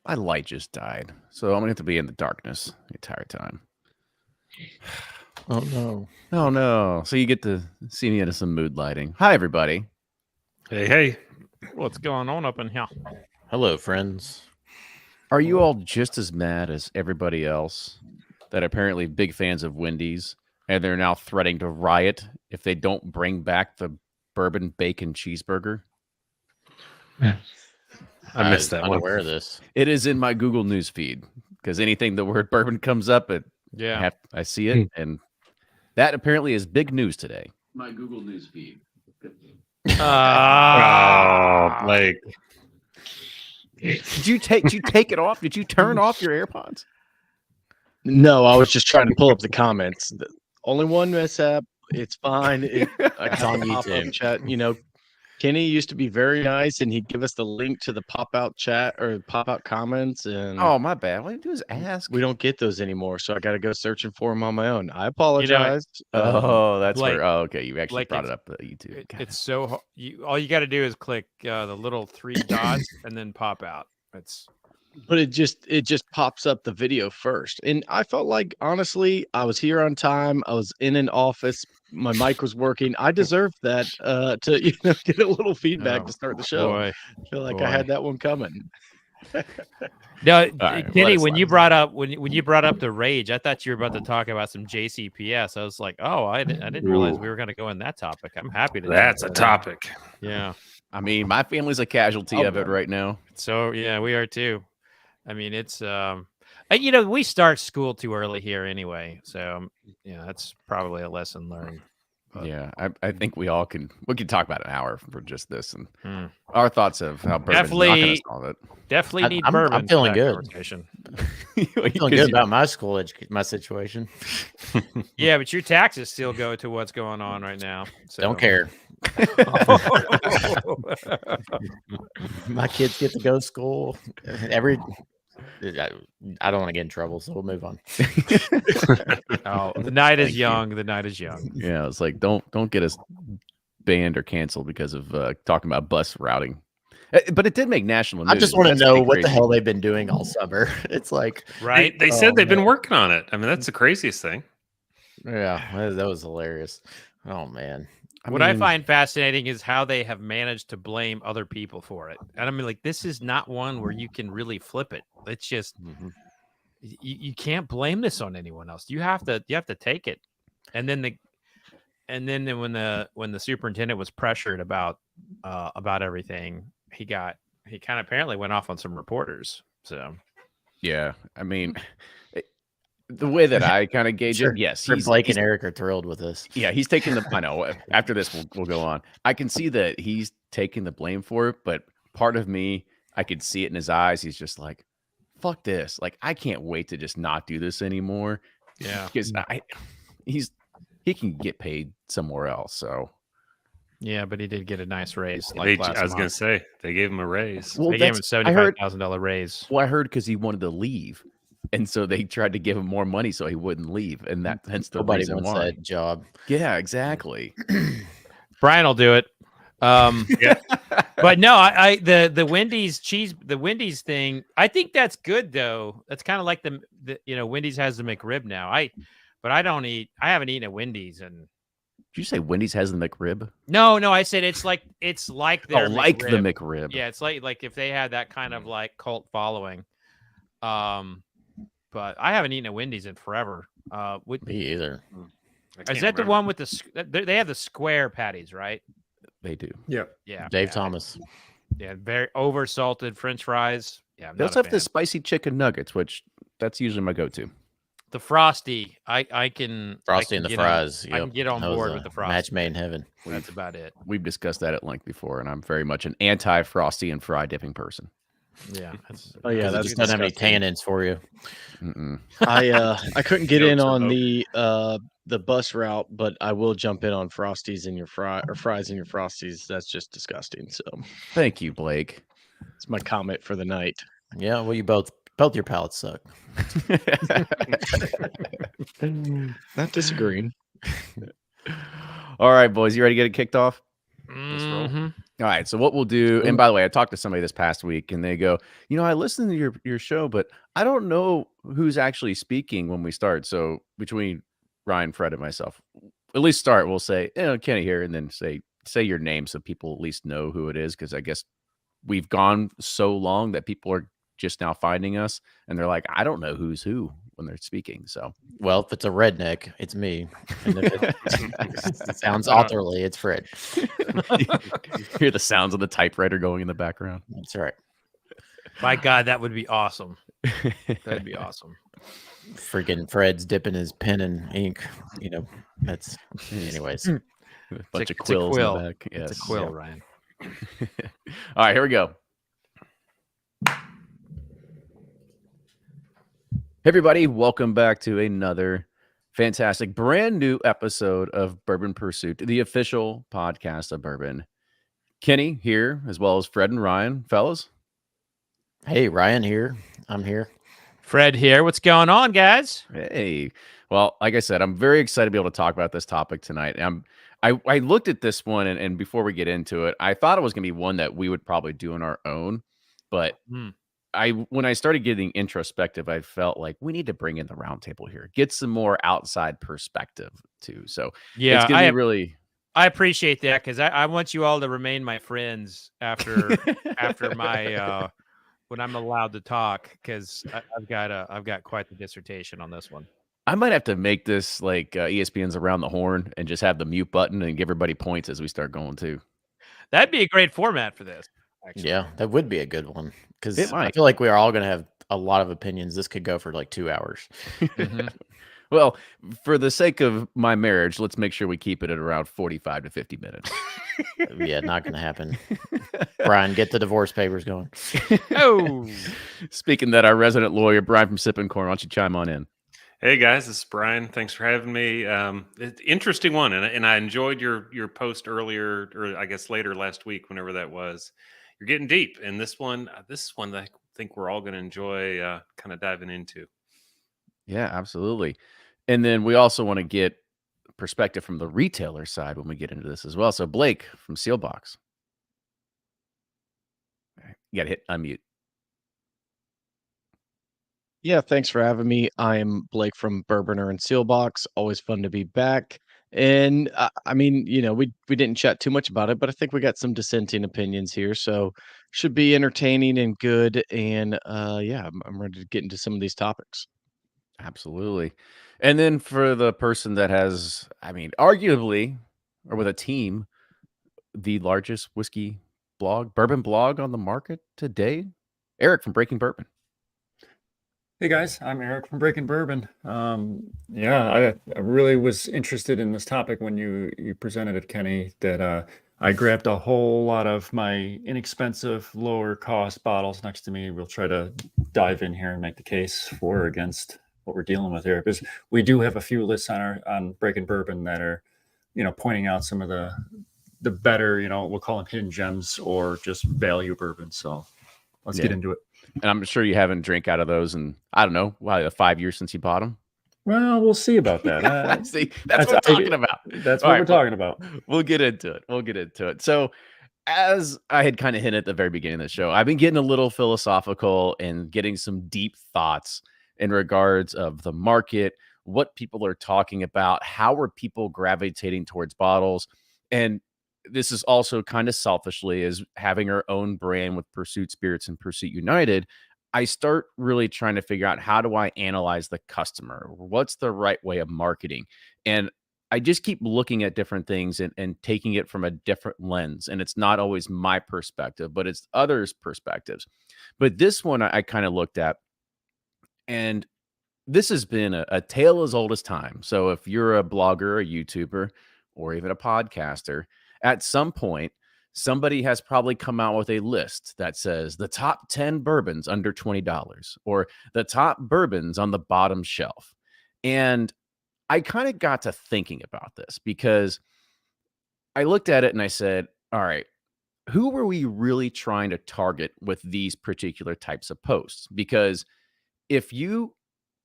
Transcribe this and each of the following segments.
My light just died, so I'm gonna have to be in the darkness the entire time. Oh no! Oh no! So you get to see me into some mood lighting. Hi, everybody. Hey, what's going on up in here? Hello, friends. Are you all just as mad as everybody else that apparently big fans of Wendy's and they're now threatening to riot if they don't bring back the bourbon bacon cheeseburger? I missed that one. Unaware of this. It is in my Google News feed because anything the word bourbon comes up, I see it, and that apparently is big news today. My Google News feed. Like, did you take it off? Did you turn off your AirPods? No, I was just trying to pull up the comments. Only one mishap. It's fine. It's on YouTube chat. You know, Kenny used to be very nice, and he'd give us the link to the pop-out chat or pop-out comments. And oh, my bad. All you do is ask. We don't get those anymore, so I got to go searching for them on my own. I apologize. That's where. Oh, okay. You actually brought it up to YouTube. It's so all you got to do is click the little 3 dots and then pop out. But it just pops up the video first. And I felt like, honestly, I was here on time. I was in an office. My mic was working. I deserved that to get a little feedback to start the show. I feel like I had that one coming. No, right, Kenny, when you brought up the rage, I thought you were about to talk about some JCPS. I was like, oh, I didn't realize we were going to go in that topic. I'm happy to. That's a topic. Yeah. I mean, my family's a casualty of it right now. So yeah, we are too. I mean, it's We start school too early here anyway, so that's probably a lesson learned. But, yeah, I think we can talk about an hour for just this and Hmm. our thoughts of how bourbon's not going to solve it. Definitely need I'm bourbon. feeling for that good. conversation. I'm feeling good about my my situation. Yeah, but your taxes still go to what's going on right now. So. Don't care. My kids get to go to school I don't want to get in trouble, so we'll move on. Oh, the night is young. The night is young. Yeah, it's like don't get us banned or canceled because of talking about bus routing. But it did make national news. I just want to That's know pretty what the crazy. hell they've been doing all summer. It's like Right? They said they've been working on it. I mean, that's the craziest thing. Yeah, that was hilarious. Oh man. What I find fascinating is how they have managed to blame other people for it. And I mean, like, this is not one where you can really flip it. It's just you can't blame this on anyone else. You have to take it. And then when the superintendent was pressured about everything, he kind of apparently went off on some reporters. So yeah, I mean, the way that I kind of gauge it, yes, Blake and Eric are thrilled with this. Yeah, he's taking the. I know. After this, we'll go on. I can see that he's taking the blame for it, but part of me, I could see it in his eyes. He's just like, "Fuck this! Like, I can't wait to just not do this anymore." Yeah, because he can get paid somewhere else. So yeah, but he did get a nice raise. I was going to say they gave him a raise. Well, they gave him a $75,000 raise. Well, I heard because he wanted to leave. And so they tried to give him more money so he wouldn't leave, and hence the Nobody reason wants why. that job. Yeah, exactly. Brian will do it. Yeah. But no, the Wendy's thing. I think that's good though. That's kind of like the Wendy's has the McRib now. I haven't eaten at Wendy's and. Did you say Wendy's has the McRib? No, I said it's like their like McRib. the McRib. Yeah, it's like if they had that kind of like cult following. But I haven't eaten at Wendy's in forever. Me either. Is that the one with they have the square patties, right? They do. Yeah. Yeah. Dave Thomas. Yeah, very over salted French fries. Yeah, They also have the spicy chicken nuggets, which that's usually my go-to. The Frosty, I can Frosty and the fries. I can get on board with the Frosty. Match made in heaven. That's about it. We've discussed that at length before, and I'm very much an anti-Frosty and fry dipping person. Yeah. That just doesn't have any tannins for you. I couldn't get in on the bus route, but I will jump in on Frosties in your fries in your Frosties. That's just disgusting. So thank you, Blake. It's my comment for the night. Yeah, well, you both your palates suck. Not disagreeing. All right, boys, you ready to get it kicked off? Mm-hmm. All right, so what we'll do, and by the way, I talked to somebody this past week, and they go, I listened to your show, but I don't know who's actually speaking when we start. So between Ryan, Fred, and myself, at least start, we'll say, Kenny here, and then say your name so people at least know who it is, because I guess we've gone so long that people are just now finding us, and they're like, I don't know who's who when they're speaking. So, well, if it's a redneck, it's me. And if it sounds authorly, it's Fred. You hear the sounds of the typewriter going in the background. That's right. My God, that would be awesome. That'd be awesome. Freaking Fred's dipping his pen in ink. That's anyways. A bunch of quills in the back. Yes. It's a quill, Ryan. All right, here we go. Hey everybody, welcome back to another fantastic brand new episode of Bourbon Pursuit, the official podcast of bourbon. Kenny here, as well as Fred and Ryan. Fellas. Hey, Ryan here. I'm here. Fred here. What's going on, guys? Hey. Well, like I said, I'm very excited to be able to talk about this topic tonight. I looked at this one, and before we get into it, I thought it was going to be one that we would probably do on our own, but when I started getting introspective, I felt like we need to bring in the roundtable here, get some more outside perspective too. So yeah, it's gonna be really. I appreciate that because I want you all to remain my friends after my when I'm allowed to talk, because I've got quite the dissertation on this one. I might have to make this like ESPN's Around the Horn and just have the mute button and give everybody points as we start going too. That'd be a great format for this. Actually. Yeah, that would be a good one, because It might. I feel like we are all going to have a lot of opinions. This could go for like 2 hours. Well, for the sake of my marriage, let's make sure we keep it at around 45 to 50 minutes. Yeah, not going to happen. Brian, get the divorce papers going. Oh, Speaking that, our resident lawyer, Brian from Sippin' Corn, why don't you chime on in? Hey guys, this is Brian. Thanks for having me. Interesting one, and I enjoyed your post earlier, or I guess later last week, whenever that was. You're getting deep, and this one that I think we're all going to enjoy, kind of diving into. Yeah, absolutely. And then we also want to get perspective from the retailer side when we get into this as well. So Blake from Sealbox. You got to hit unmute. Yeah, thanks for having me. I'm Blake from Bourboner and Sealbox. Always fun to be back. And I mean, we didn't chat too much about it, but I think we got some dissenting opinions here, so should be entertaining and good. And yeah, I'm ready to get into some of these topics. Absolutely. And then for the person that has, I mean, arguably, or with a team, the largest whiskey blog, bourbon blog on the market today, Eric from Breaking Bourbon. Hey guys, I'm Eric from Breaking Bourbon. Yeah, I really was interested in this topic when you presented it, Kenny, that I grabbed a whole lot of my inexpensive, lower cost bottles next to me. We'll try to dive in here and make the case for or against what we're dealing with here, because we do have a few lists on Breaking Bourbon that are, pointing out some of the better, we'll call them hidden gems or just value bourbon. So let's get into it. And I'm sure you haven't drank out of those in, I don't know, 5 years since you bought them. Well, we'll see about that. See, that's what we're talking about. That's All what right, we're talking about. We'll get into it. So, as I had kind of hinted at the very beginning of the show, I've been getting a little philosophical and getting some deep thoughts in regards of the market, what people are talking about, how are people gravitating towards bottles, and this is also kind of selfishly as having our own brand with Pursuit Spirits and Pursuit United. I start really trying to figure out, how do I analyze the customer? What's the right way of marketing? And I just keep looking at different things and taking it from a different lens. And it's not always my perspective, but it's others' perspectives. But this one I kind of looked at, and this has been a tale as old as time. So if you're a blogger, a YouTuber, or even a podcaster, at some point, somebody has probably come out with a list that says the top 10 bourbons under $20 or the top bourbons on the bottom shelf. And I kind of got to thinking about this because I looked at it and I said, all right, who were we really trying to target with these particular types of posts? Because if you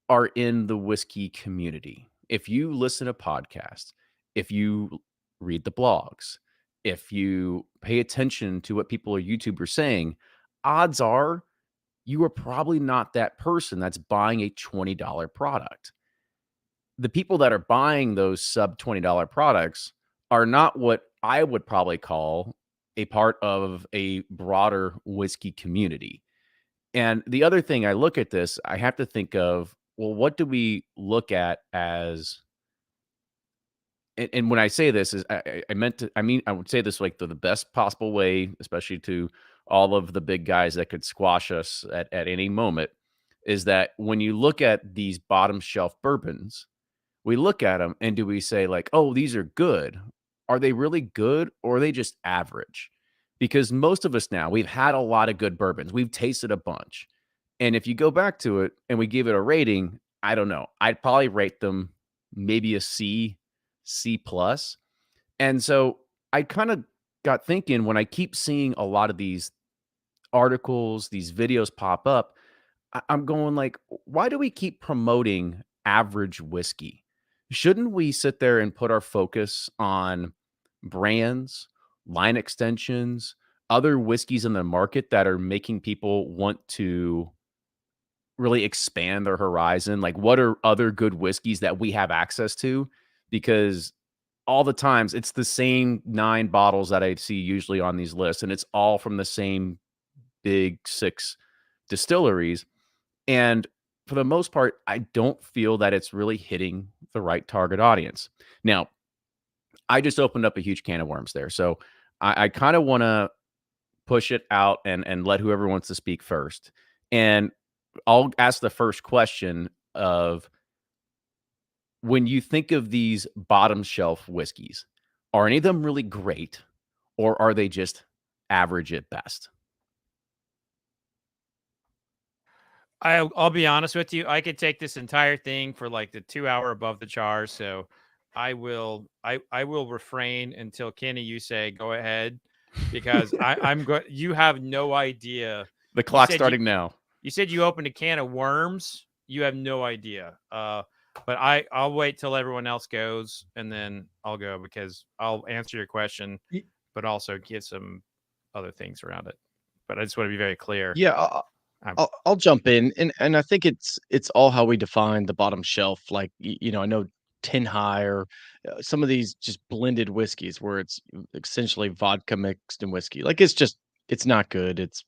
are in the whiskey community, if you listen to podcasts, if you read the blogs, if you pay attention to what people or YouTubers saying, odds are you are probably not that person that's buying a $20 product. The people that are buying those sub $20 products are not what I would probably call a part of a broader whiskey community. And the other thing I look at this, I have to think of, well, what do we look at as, and when I say this is I would say this like the best possible way, especially to all of the big guys that could squash us at any moment, is that when you look at these bottom shelf bourbons, we look at them and do we say like, oh, these are good? Are they really good, or are they just average? Because most of us now, we've had a lot of good bourbons. We've tasted a bunch. And if you go back to it and we give it a rating, I don't know. I'd probably rate them maybe a C, C plus. And so I kind of got thinking, when I keep seeing a lot of these articles, these videos pop up, I'm going like, why do we keep promoting average whiskey? Shouldn't we sit there and put our focus on brands, line extensions, other whiskeys in the market that are making people want to really expand their horizon? Like, what are other good whiskeys that we have access to? Because all the times it's the same 9 bottles that I see usually on these lists, and it's all from the same big 6 distilleries. And for the most part, I don't feel that it's really hitting the right target audience. Now, I just opened up a huge can of worms there. So I kind of want to push it out and let whoever wants to speak first. And I'll ask the first question of, when you think of these bottom shelf whiskeys, are any of them really great, or are they just average at best? I'll be honest with you. I could take this entire thing for like the 2 hour above the char. So I will refrain until Kenny, you say go ahead, because I'm going. You have no idea. The clock's starting now. You said you opened a can of worms. You have no idea. But I'll wait till everyone else goes, and then I'll go, because I'll answer your question, but also give some other things around it. But I just want to be very clear. Yeah, I'll jump in, and I think it's all how we define the bottom shelf. Like, I know Tin High, or some of these just blended whiskeys where it's essentially vodka mixed in whiskey. Like, it's not good. It's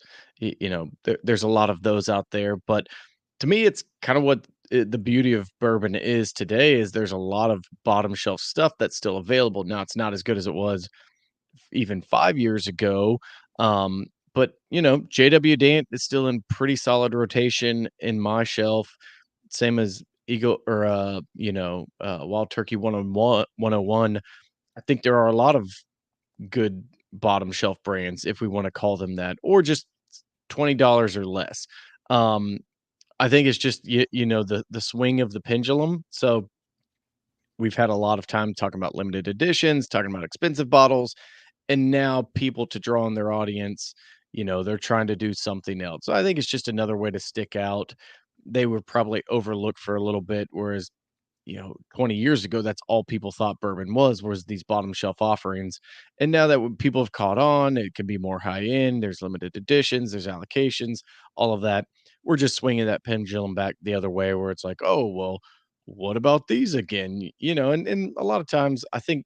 there's a lot of those out there, but to me, it's kind of what the beauty of bourbon is today. Is there's a lot of bottom shelf stuff that's still available. Now it's not as good as it was even 5 years ago. But JW Dant is still in pretty solid rotation in my shelf. Same as Eagle, or Wild Turkey 101. I think there are a lot of good bottom shelf brands, if we want to call them that, or just $20 or less. I think it's just the swing of the pendulum. So we've had a lot of time talking about limited editions, talking about expensive bottles, and now people, to draw on their audience, they're trying to do something else. So I think it's just another way to stick out. They were probably overlooked for a little bit, whereas 20 years ago, that's all people thought bourbon was these bottom shelf offerings. And now that when people have caught on, it can be more high end. There's limited editions, there's allocations, all of that. We're just swinging that pendulum back the other way, where it's like, oh, well, what about these again? And a lot of times I think,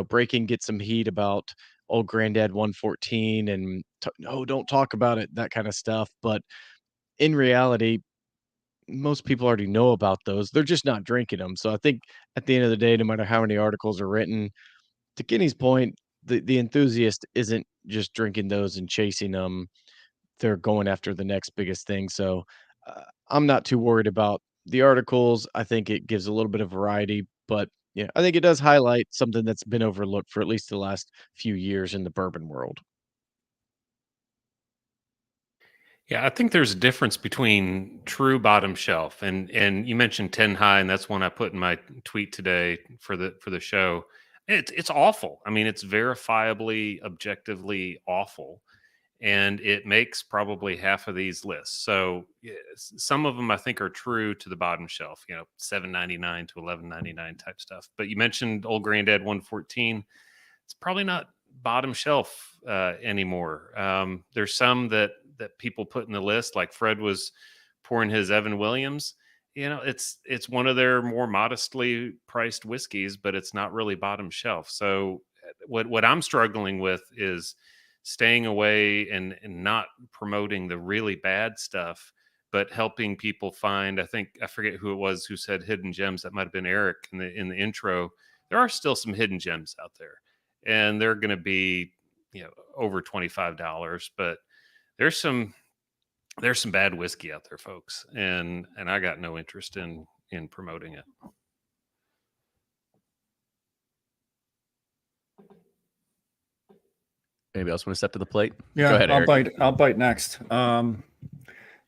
Breaking gets some heat about old Granddad 114 and no, don't talk about it, that kind of stuff. But in reality, most people already know about those. They're just not drinking them. So I think at the end of the day, no matter how many articles are written, to Kenny's point, the enthusiast isn't just drinking those and chasing them. They're going after the next biggest thing. So I'm not too worried about the articles. I think it gives a little bit of variety, but yeah, I think it does highlight something that's been overlooked for at least the last few years in the bourbon world. Yeah, I think there's a difference between true bottom shelf and you mentioned 10 high, and that's one I put in my tweet today for the show. It's awful. I mean, it's verifiably, objectively awful, and it makes probably half of these lists. So some of them I think are true to the bottom shelf, $7.99 to $11.99 type stuff. But you mentioned Old Granddad 114. It's probably not bottom shelf anymore. There's some that people put in the list, like Fred was pouring his Evan Williams. It's one of their more modestly priced whiskeys, but it's not really bottom shelf. So what I'm struggling with is staying away and not promoting the really bad stuff, but helping people find. I forget who it was who said hidden gems. That might have been Eric in the intro. There are still some hidden gems out there, and they're going to be over $25, but there's some bad whiskey out there, folks, and I got no interest in promoting it. Anybody else want to step to the plate? Yeah, Go ahead, Eric. I'll bite next. Some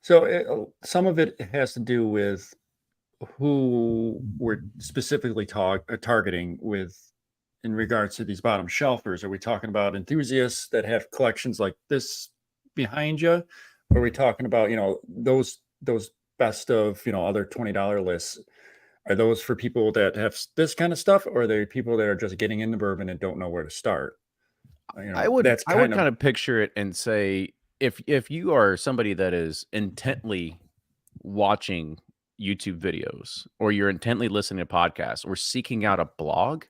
of it has to do with who we're specifically targeting with in regards to these bottom shelfers. Are we talking about enthusiasts that have collections like this behind you? Or are we talking about, those best of, other $20 lists? Are those for people that have this kind of stuff, or are they people that are just getting into bourbon and don't know where to start? I would kind of picture it and say, if you are somebody that is intently watching YouTube videos, or you're intently listening to podcasts, or seeking out a blog,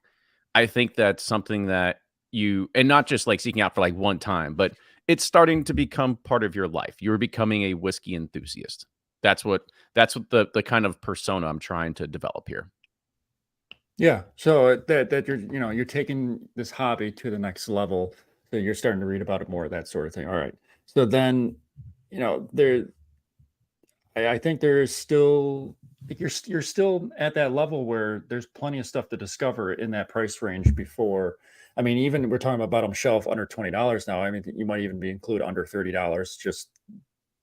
I think that's something that and not just like seeking out for like one time, but it's starting to become part of your life. You're becoming a whiskey enthusiast. That's what the kind of persona I'm trying to develop here. Yeah. So that you're taking this hobby to the next level. So you're starting to read about it more, that sort of thing. All right. So then, I think there is still you're still at that level where there's plenty of stuff to discover in that price range before. I mean, even we're talking about bottom shelf under $20 now. I mean, you might even be include under $30. Just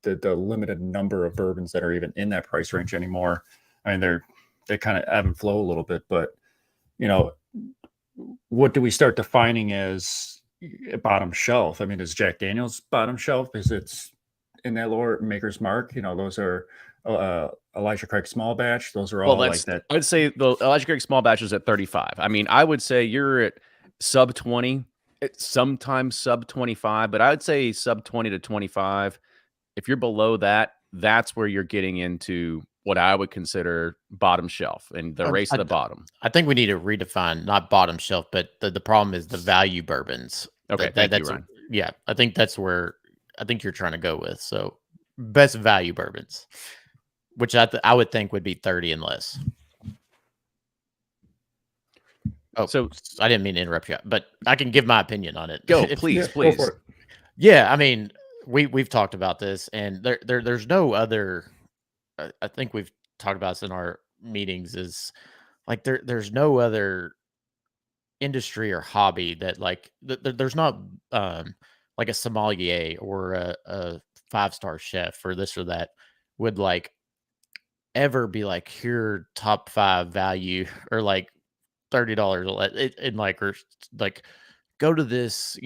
the limited number of bourbons that are even in that price range anymore. I mean, they kind of ebb and flow a little bit, but you know, what do we start defining as a bottom shelf? I mean, is Jack Daniel's bottom shelf? Is it's in that lower Maker's Mark? You know, those are Elijah Craig small batch. Those are all like that. I'd say the Elijah Craig small batch is at 35. I mean, I would say you're at sub 20, sometimes sub 25, but I would say sub 20 to 25. If you're below that, that's where you're getting into what I would consider bottom shelf and the race to the bottom. I think we need to redefine not bottom shelf, but the problem is the value bourbons. Okay, that's you, Ryan. Yeah, I think that's where I think you're trying to go with. So best value bourbons, which I would think would be 30 and less. Oh, so I didn't mean to interrupt you, but I can give my opinion on it. Go, please. Go for it. Yeah, I mean, we've talked about this, and there's no other. I think we've talked about this in our meetings. Is like there's no other industry or hobby that like there's not like a sommelier or a 5-star chef or this or that would like ever be like here top 5 value or like $30 and like or like go to this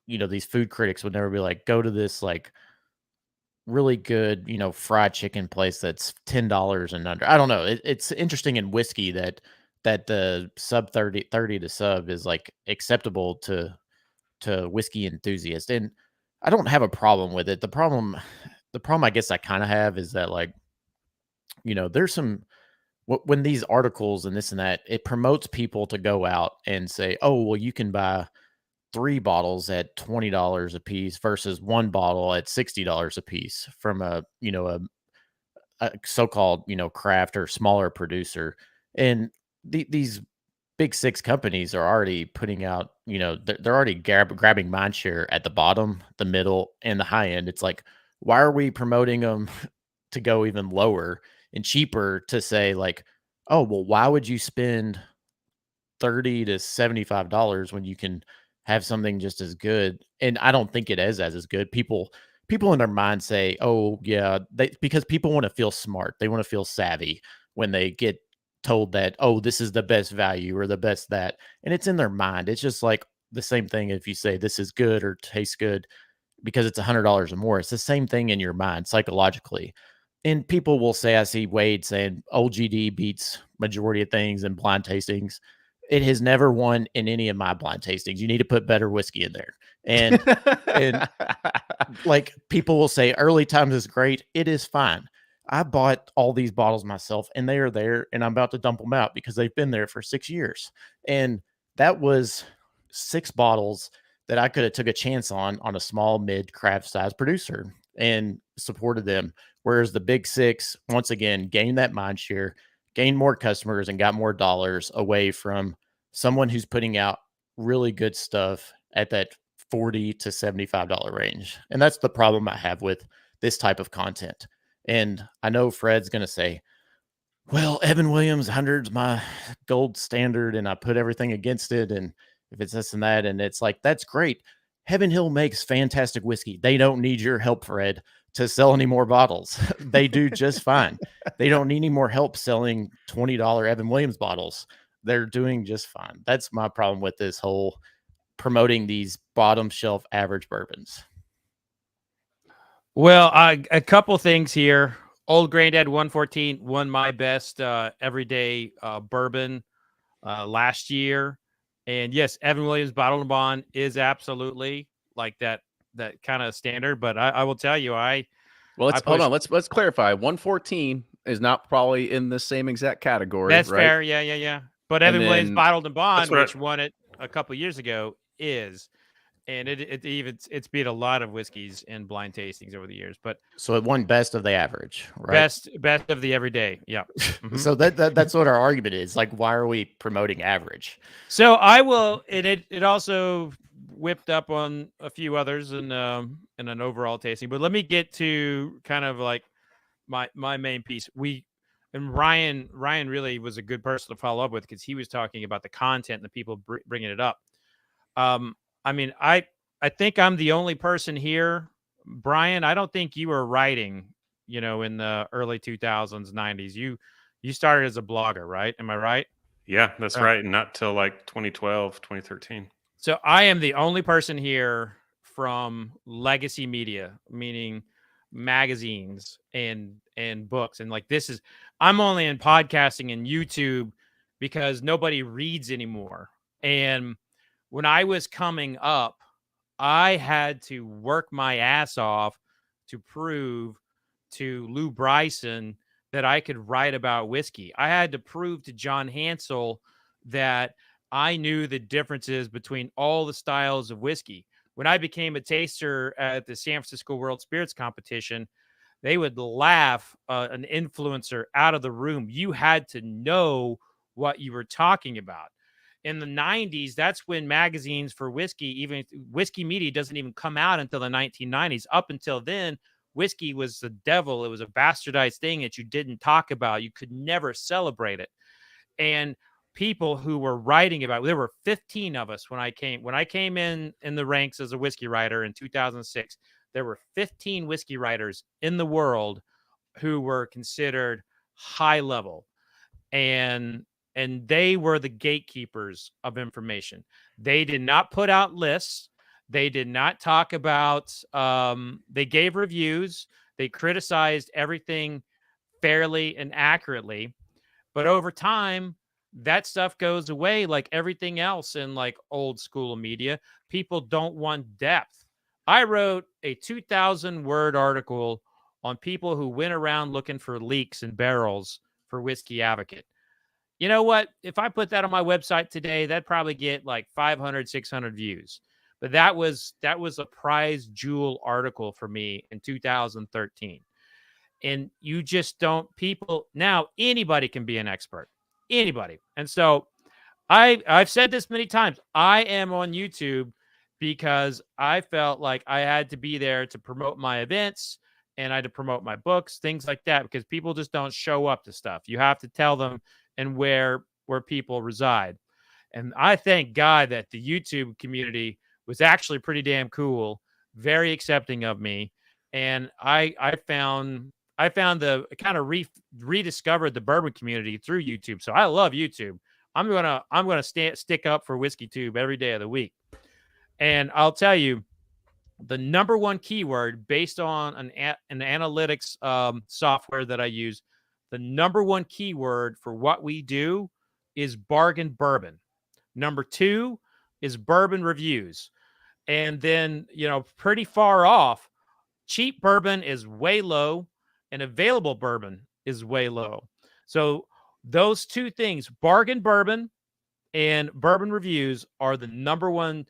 these food critics would never be like go to this like really good fried chicken place that's $10 and under. I don't know, it's interesting in whiskey that the sub 30 to sub is like acceptable to whiskey enthusiasts, and I don't have a problem with it. The problem I guess I kind of have is that like there's some when these articles and this and that, it promotes people to go out and say, oh well, you can buy 3 bottles at $20 a piece versus 1 bottle at $60 a piece from a so-called craft or smaller producer. And these big 6 companies are already putting out they're already grabbing mind share at the bottom, the middle, and the high end. It's like, why are we promoting them to go even lower and cheaper to say like, oh well, why would you spend $30 to $75 when you can have something just as good? And I don't think it is as good. People in their mind say, oh yeah, because people want to feel smart. They want to feel savvy when they get told that, oh, this is the best value or the best that, and it's in their mind. It's just like the same thing if you say this is good or tastes good because it's $100 or more. It's the same thing in your mind psychologically. And people will say, I see Wade saying OGD beats majority of things in blind tastings. It has never won in any of my blind tastings. You need to put better whiskey in there. And like people will say early times is great. It is fine. I bought all these bottles myself and they are there and I'm about to dump them out because they've been there for 6 years. And that was 6 bottles that I could have took a chance on a small mid craft size producer and supported them. Whereas the big 6, once again, gained that mind share, gained more customers and got more dollars away from someone who's putting out really good stuff at that $40 to $75 range. And that's the problem I have with this type of content. And I know Fred's going to say, well, Evan Williams 100's my gold standard and I put everything against it. And if it's this and that, and it's like, that's great. Heaven Hill makes fantastic whiskey. They don't need your help, Fred, to sell any more bottles. They do just fine. They don't need any more help selling $20 Evan Williams bottles. They're doing just fine. That's my problem with this whole promoting these bottom shelf average bourbons. Well, a couple things here. Old Granddad 114 won my best everyday bourbon last year. And yes, Evan Williams Bottled and Bond is absolutely like that kind of standard. But I will tell you, hold on. Let's clarify. 114 is not probably in the same exact category. That's right? fair. Yeah. But Evan Williams Bottled and Bond, which won it a couple years ago, is. And it's beat a lot of whiskeys in blind tastings over the years, but so it won best of the average, right? Best of the everyday, yeah. Mm-hmm. So that's what our argument is. Like, why are we promoting average? So I will, and it also whipped up on a few others in an overall tasting, but let me get to kind of like my main piece. Ryan really was a good person to follow up with because he was talking about the content and the people bringing it up. I mean, I think I'm the only person here, Brian. I don't think you were writing, in the early 2000s, 90s. You started as a blogger, right? Am I right? Yeah, that's Yeah. right. Not till like 2012, 2013. So I am the only person here from legacy media, meaning magazines and books. And like I'm only in podcasting and YouTube because nobody reads anymore. And when I was coming up, I had to work my ass off to prove to Lou Bryson that I could write about whiskey. I had to prove to John Hansel that I knew the differences between all the styles of whiskey. When I became a taster at the San Francisco World Spirits Competition, they would laugh an influencer out of the room. You had to know what you were talking about. In the 90s, that's when magazines for whiskey, even whiskey media, doesn't even come out until the 1990s. Up until then, whiskey was the devil. It was a bastardized thing that you didn't talk about. You could never celebrate it. And people who were writing about, there were 15 of us when I came in the ranks as a whiskey writer in 2006. There were 15 whiskey writers in the world who were considered high level, and they were the gatekeepers of information. They did not put out lists. They did not talk about, they gave reviews. They criticized everything fairly and accurately. But over time, that stuff goes away like everything else in like old school media. People don't want depth. I wrote a 2,000 word article on people who went around looking for leaks in barrels for Whiskey Advocate. You know what? If I put that on my website today, that'd probably get like 500, 600 views. But that was a prize jewel article for me in 2013. And you just don't, people now, anybody can be an expert, anybody. And so I've said this many times. I am on YouTube because I felt like I had to be there to promote my events, and I had to promote my books, things like that, because people just don't show up to stuff. You have to tell them and where people reside. And I thank God that the YouTube community was actually pretty damn cool, very accepting of me. And I found the kind of rediscovered the bourbon community through YouTube. So I love YouTube. I'm gonna stick up for Whiskey Tube every day of the week. And I'll tell you, the number one keyword based on an analytics software that I use, the number one keyword for what we do is bargain bourbon. Number two is bourbon reviews. And then, pretty far off, cheap bourbon is way low and available bourbon is way low. So those two things, bargain bourbon and bourbon reviews, are the number one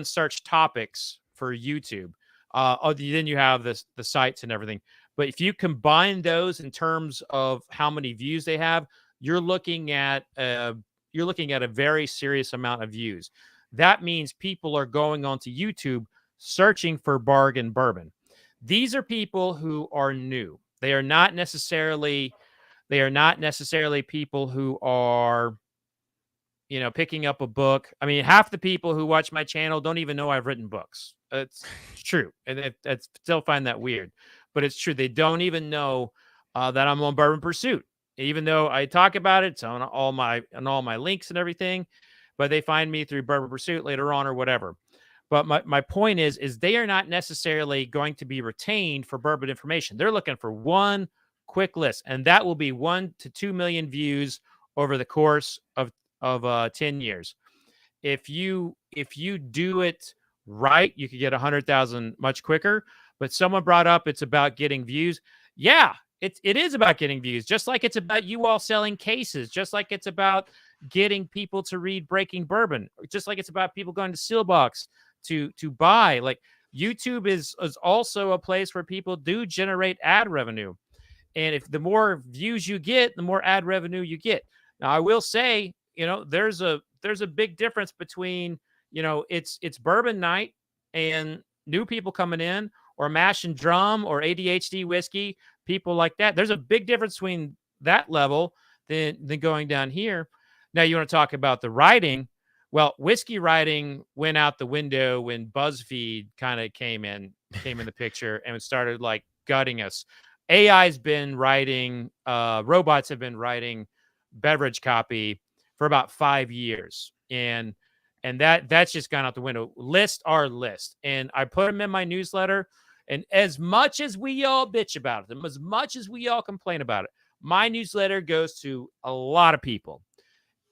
search topics for YouTube. Then you have the sites and everything. But if you combine those in terms of how many views they have, you're looking at a very serious amount of views. That means people are going onto YouTube searching for bargain bourbon. These are people who are new. They are not necessarily people who are, picking up a book. I mean, half the people who watch my channel don't even know I've written books. It's true. And I still find that weird, but it's true. They don't even know that I'm on Bourbon Pursuit, even though I talk about it. It's on all my links and everything, but they find me through Bourbon Pursuit later on or whatever. But my point is they are not necessarily going to be retained for bourbon information. They're looking for one quick list, and that will be 1 to 2 million views over the course of 10 years. If you do it right, you could get 100,000 much quicker. But someone brought up it's about getting views. Yeah, it is about getting views, just like it's about you all selling cases, just like it's about getting people to read Breaking Bourbon, just like it's about people going to Sealbox to buy. Like, YouTube is also a place where people do generate ad revenue. And if the more views you get, the more ad revenue you get. Now, I will say, there's a big difference between, it's bourbon night and new people coming in, or mash and drum, or ADHD whiskey, people like that. There's a big difference between that level than going down here. Now, you want to talk about the writing. Well, whiskey writing went out the window when BuzzFeed kind of came in the picture and started like gutting us. AI's been writing, robots have been writing beverage copy for about 5 years. And that's just gone out the window. Lists are lists. And I put them in my newsletter. And as much as we all bitch about them, as much as we all complain about it, my newsletter goes to a lot of people.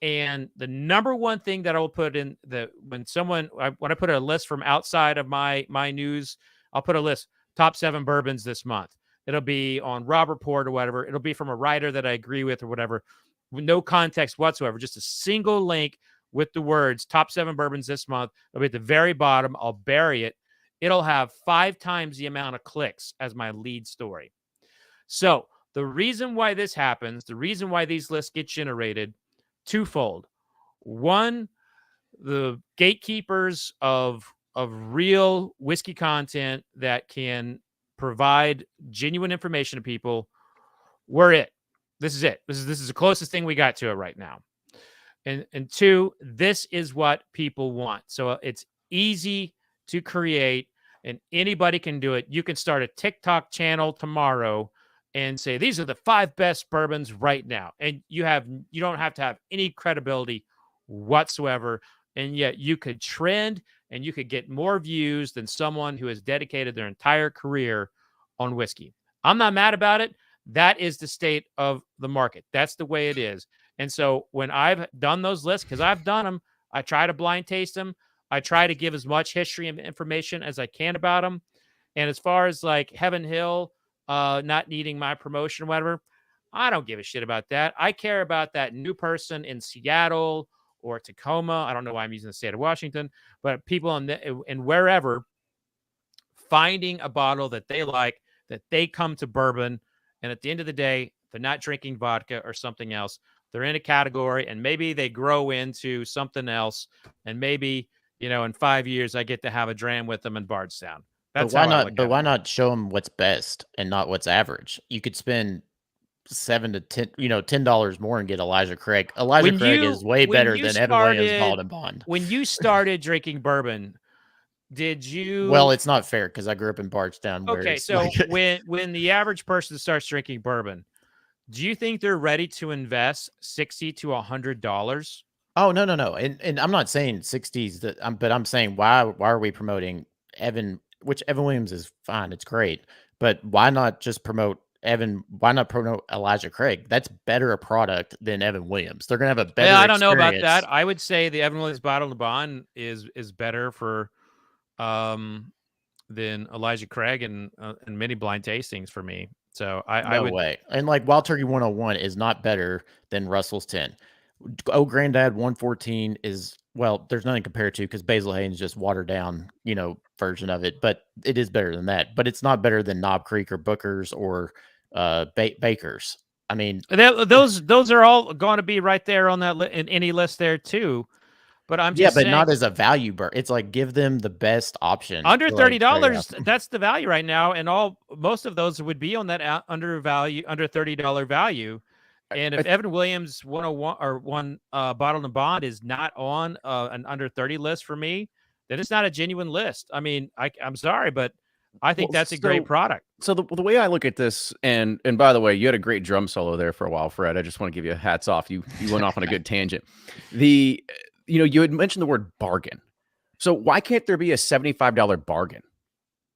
And the number one thing that I will put in when I put a list from outside of my news, I'll put a list, top 7 bourbons this month. It'll be on Rob Report or whatever. It'll be from a writer that I agree with or whatever, with no context whatsoever, just a single link with the words top 7 bourbons this month. It'll be at the very bottom. I'll bury it. It'll have 5 times the amount of clicks as my lead story. So the reason why this happens, the reason why these lists get generated, twofold. One, the gatekeepers of real whiskey content that can provide genuine information to people, we're it. This is it. This is the closest thing we got to it right now. And two, this is what people want. So it's easy to create and anybody can do it. You can start a TikTok channel tomorrow and say, these are the 5 best bourbons right now. And you don't have to have any credibility whatsoever. And yet you could trend and you could get more views than someone who has dedicated their entire career on whiskey. I'm not mad about it. That is the state of the market. That's the way it is. And so when I've done those lists, because I've done them, I try to blind taste them. I try to give as much history and information as I can about them. And as far as like Heaven Hill, not needing my promotion or whatever, I don't give a shit about that. I care about that new person in Seattle or Tacoma. I don't know why I'm using the state of Washington, but people in wherever finding a bottle that they like, that they come to bourbon. And at the end of the day, they're not drinking vodka or something else. They're in a category and maybe they grow into something else. And maybe, in 5 years, I get to have a dram with them in Bardstown. That's but why how I not? look But at why it. not show them what's best and not what's average? You could spend $7 to $10 more and get Elijah Craig. Elijah Craig is way better than Evan Williams Bald and Bond. When you started drinking bourbon, did you? Well, it's not fair because I grew up in Bardstown. Where Okay, it's so like, when the average person starts drinking bourbon, do you think they're ready to invest $60 to $100? oh no, and I'm not saying 60s, but I'm saying why are we promoting Evan? Which Evan Williams is fine, it's great, but why not just promote Evan? Why not promote Elijah Craig? That's better a product than Evan Williams. They're gonna have a better. Yeah, I don't know about experience. that. I would say the Evan Williams Bottle and Bond is better for than Elijah Craig and many blind tastings for me. So I would. Way. And like Wild Turkey 101 is not better than Russell's 10. Oh, Granddad 114 is, well, there's nothing compared to because Basil Hayden's just watered down, version of it, but it is better than that. But it's not better than Knob Creek or Booker's or Baker's. I mean, those are all going to be right there on that in any list there too. But I'm just saying, not as a value burn. It's like give them the best option. Under $30. Like, That's the value right now, and most of those would be on that under $30 value. And if Evan Williams 101 or one Bottle and Bond is not on an under 30 list for me, then it's not a genuine list. I mean, I'm sorry, but I think that's a great product. So the way I look at this, and by the way, you had a great drum solo there for a while, Fred. I just want to give you a hats off. You went off on a good tangent. You had mentioned the word bargain. So why can't there be a $75 bargain?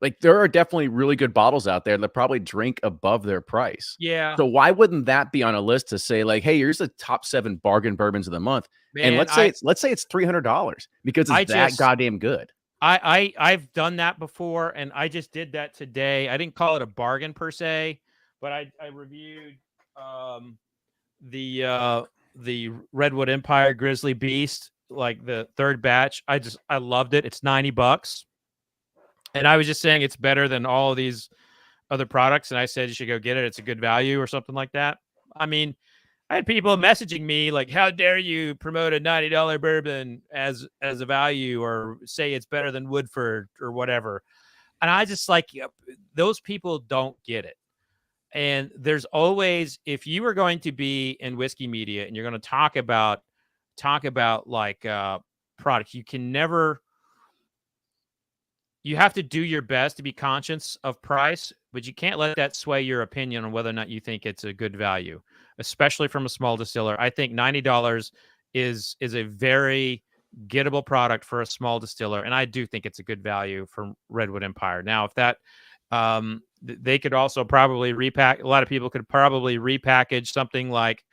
Like there are definitely really good bottles out there that probably drink above their price. Yeah. So why wouldn't that be on a list to say like, hey, here's the top 7 bargain bourbons of the month, Man, and let's say it's $300 because it's that goddamn good. I've done that before, and I just did that today. I didn't call it a bargain per se, but I reviewed the Redwood Empire Grizzly Beast, like the 3rd batch. I loved it. It's $90. And I was just saying it's better than all of these other products. And I said you should go get it. It's a good value or something like that. I mean, I had people messaging me like, "How dare you promote a $90 bourbon as a value, or say it's better than Woodford or whatever?" And I just like, those people don't get it. And there's always, if you are going to be in whiskey media and you're going to talk about like product, you can never. You have to do your best to be conscious of price, but you can't let that sway your opinion on whether or not you think it's a good value, especially from a small distiller. I think $90 is a very gettable product for a small distiller, and I do think it's a good value from Redwood Empire. Now, if that they could also probably repack. A lot of people could probably repackage something like,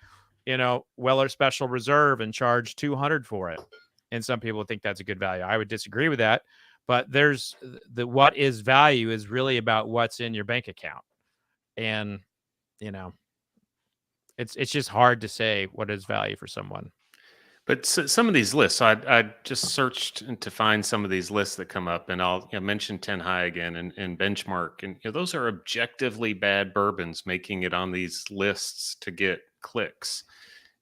Weller Special Reserve and charge $200 for it, and some people think that's a good value. I would disagree with that. But there's what is value is really about what's in your bank account. And, it's just hard to say what is value for someone. But some of these lists, I just searched to find some of these lists that come up, and I'll mention 10 High again and Benchmark. And those are objectively bad bourbons making it on these lists to get clicks.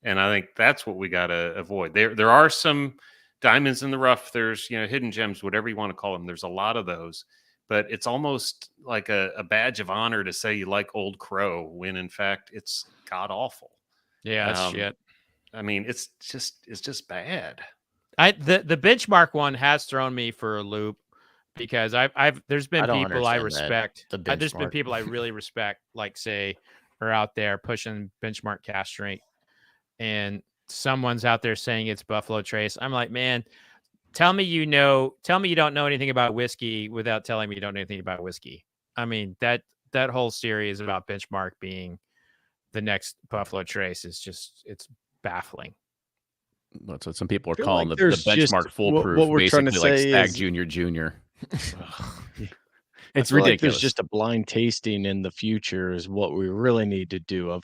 And I think that's what we got to avoid. There are some diamonds in the rough, there's hidden gems, whatever you want to call them. There's a lot of those, but it's almost like a badge of honor to say you like Old Crow when in fact it's god awful. Yeah, that's shit. I mean, it's just bad. The Benchmark one has thrown me for a loop, because there's been people I respect. There's been people I really respect, like say, are out there pushing Benchmark cask strength, and someone's out there saying it's Buffalo Trace. I'm like, man, tell me you don't know anything about whiskey without telling me you don't know anything about whiskey. I mean, that whole series about Benchmark being the next Buffalo Trace is just, it's baffling. That's what some people are feel calling like the there's just- Benchmark foolproof. what we're trying to basically like say Stag is- Junior. I It's feel like ridiculous. there's just a blind tasting in the future is what we really need to do. Of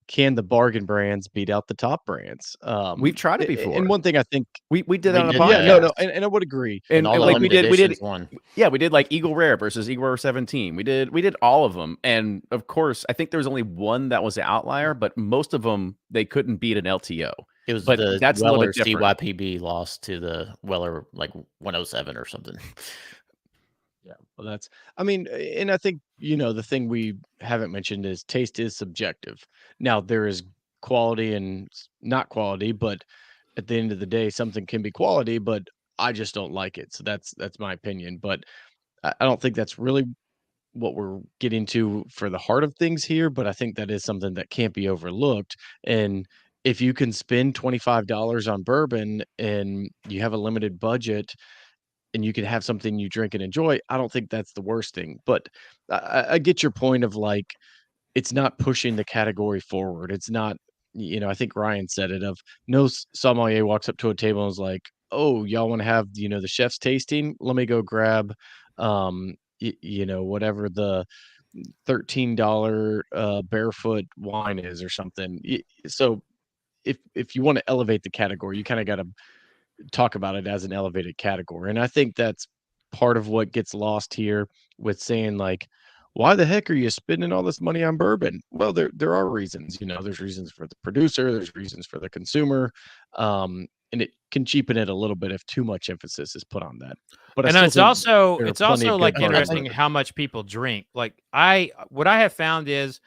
can the bargain brands beat out the top brands? We've tried it before. And one thing I think we did We on a did, podcast. yeah, no, and I would agree. And all the like we limited did editions one. Yeah, we did like Eagle Rare versus Eagle Rare 17. We did all of them, and of course, I think there was only one that was an outlier, but most of them they couldn't beat an LTO. It was But the that's a little Weller bit different. CYPB lost to the Weller like 107 or something. Yeah, well, that's. I mean, and I think the thing we haven't mentioned is taste is subjective. Now there is quality and not quality, but at the end of the day, something can be quality, but I just don't like it. So that's my opinion. But I don't think that's really what we're getting to for the heart of things here. But I think that is something that can't be overlooked. And if you can spend $25 on bourbon and you have a limited budget and you can have something you drink and enjoy, I don't think that's the worst thing. But I get your point of like, it's not pushing the category forward. It's not, I think Ryan said it of no sommelier walks up to a table and is like, oh, y'all want to have, the chef's tasting? Let me go grab, whatever the $13 barefoot wine is or something. So if you want to elevate the category, you kind of got to talk about it as an elevated category. And I think that's part of what gets lost here with saying like, why the heck are you spending all this money on bourbon? Well, there are reasons, there's reasons for the producer, there's reasons for the consumer. And it can cheapen it a little bit if too much emphasis is put on that. But And it's also like interesting bourbon. how much people drink. Like what I have found is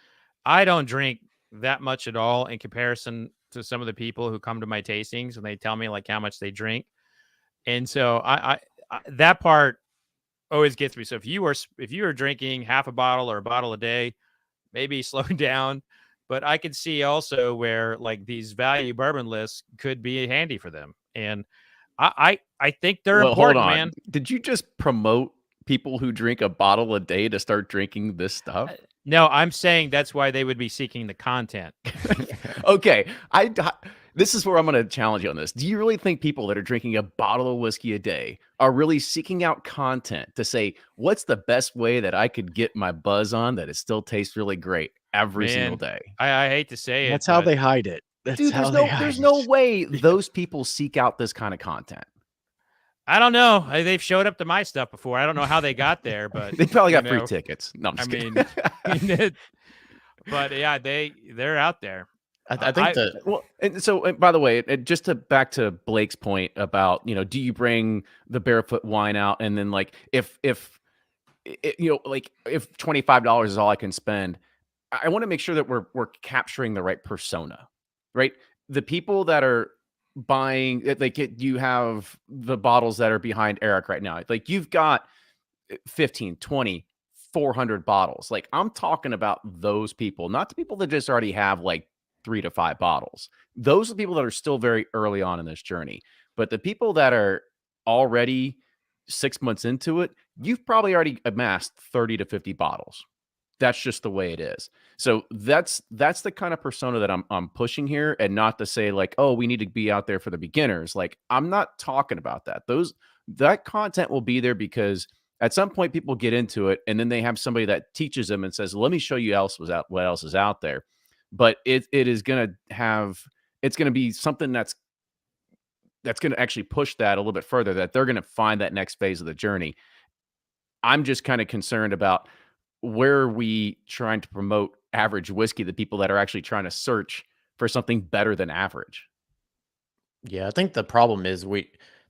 I don't drink that much at all in comparison to some of the people who come to my tastings and they tell me like how much they drink. And so I that part always gets me. So if you are drinking half a bottle or a bottle a day, maybe slow down. But I can see also where like these value bourbon lists could be handy for them. And I think they're important, hold on. man. Did you just promote people who drink a bottle a day to start drinking this stuff? No, I'm saying that's why they would be seeking the content. Okay, this is where I'm going to challenge you on this. Do you really think people that are drinking a bottle of whiskey a day are really seeking out content to say, what's the best way that I could get my buzz on that it still tastes really great every single day? I hate to say it. That's how they hide it. Dude, there's no way those people seek out this kind of content. I don't know. They've showed up to my stuff before. I don't know how they got there, but They probably got free tickets. No, I'm just kidding. But yeah, they're out there. I think the Well, and so and by the way, just to back to Blake's point about, do you bring the barefoot wine out, and then like if like if $25 is all I can spend, I want to make sure that we're capturing the right persona, right? The people that are buying, you have the bottles that are behind Eric right now. Like you've got 15, 20, 400 bottles. Like I'm talking about those people, not the people that just already have like 3 to 5 bottles. Those are the people that are still very early on in this journey. But the people that are already 6 months into it, you've probably already amassed 30 to 50 bottles. That's just the way it is. So that's the kind of persona that I'm pushing here, and not to say like, oh, we need to be out there for the beginners. Like I'm not talking about that. That content will be there because at some point people get into it, and then they have somebody that teaches them and says, let me show you what else is out there. But it's going to be something that's going to actually push that a little bit further, that they're going to find that next phase of the journey. I'm just kind of concerned about where are we trying to promote average whiskey, the people that are actually trying to search for something better than average. Yeah, I think the problem is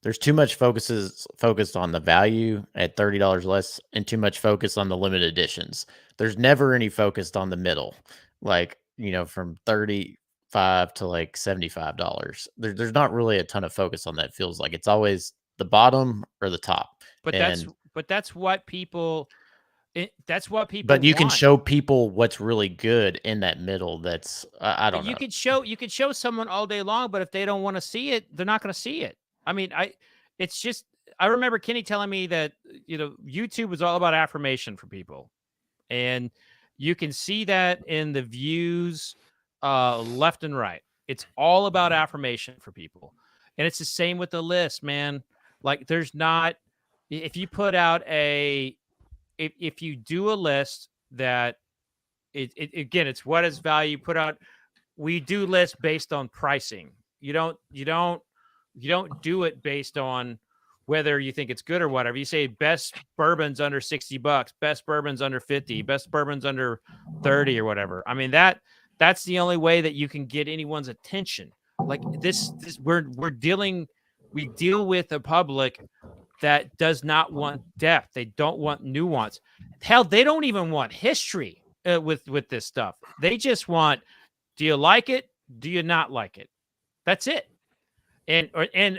there's too much focused on the value at $30 less, and too much focus on the limited editions. There's never any focused on the middle, like, from 35 to like $75. There's not really a ton of focus on that. Feels like it's always the bottom or the top. But that's what people. That's what people. But you can want. show people what's really good in that middle. That's I don't know. You could show someone all day long, but if they don't want to see it, they're not going to see it. I mean, it's just, I remember Kenny telling me that YouTube was all about affirmation for people, and you can see that in the views left and right. It's all about affirmation for people, and it's the same with the list, man. Like there's not, if you put out if you do a list that again, it's what is value put out. We do lists based on pricing. You don't do it based on whether you think it's good or whatever. You say best bourbons under $60, best bourbons under 50, best bourbons under 30 or whatever. I mean, that's the only way that you can get anyone's attention. Like we deal with a public that does not want depth. They don't want nuance. Hell, they don't even want history with this stuff. They just want, do you like it? Do you not like it? That's it. And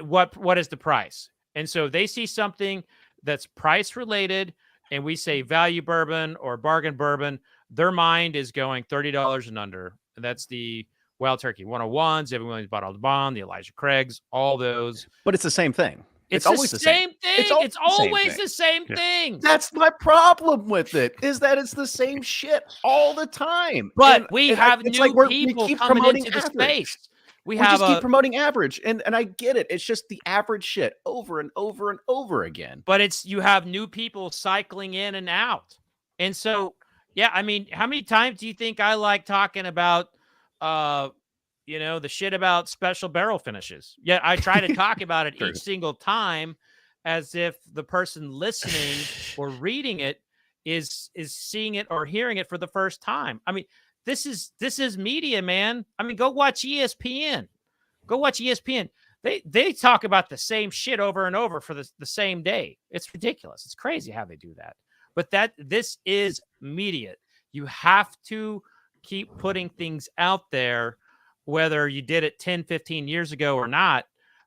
what is the price? And so they see something that's price related, and we say value bourbon or bargain bourbon, their mind is going $30 and under. And that's the Wild Turkey 101s, everyone's bottled bond, the Elijah Craig's, all those. But it's the same thing. It's always the same thing. It's always the same thing. That's my problem with it, is that it's the same shit all the time. But we have new people coming into the space. We just keep promoting average, and I get it. It's just the average shit over and over and over again. But you have new people cycling in and out. And so, yeah, I mean, how many times do you think I like talking about the shit about special barrel finishes? Yeah, I try to talk about it each single time as if the person listening or reading it is seeing it or hearing it for the first time. I mean, this is media, man. I mean, go watch ESPN. Go watch ESPN. They talk about the same shit over and over for the same day. It's ridiculous. It's crazy how they do that. But this is media. You have to keep putting things out there, whether you did it 10, 15 years ago or not,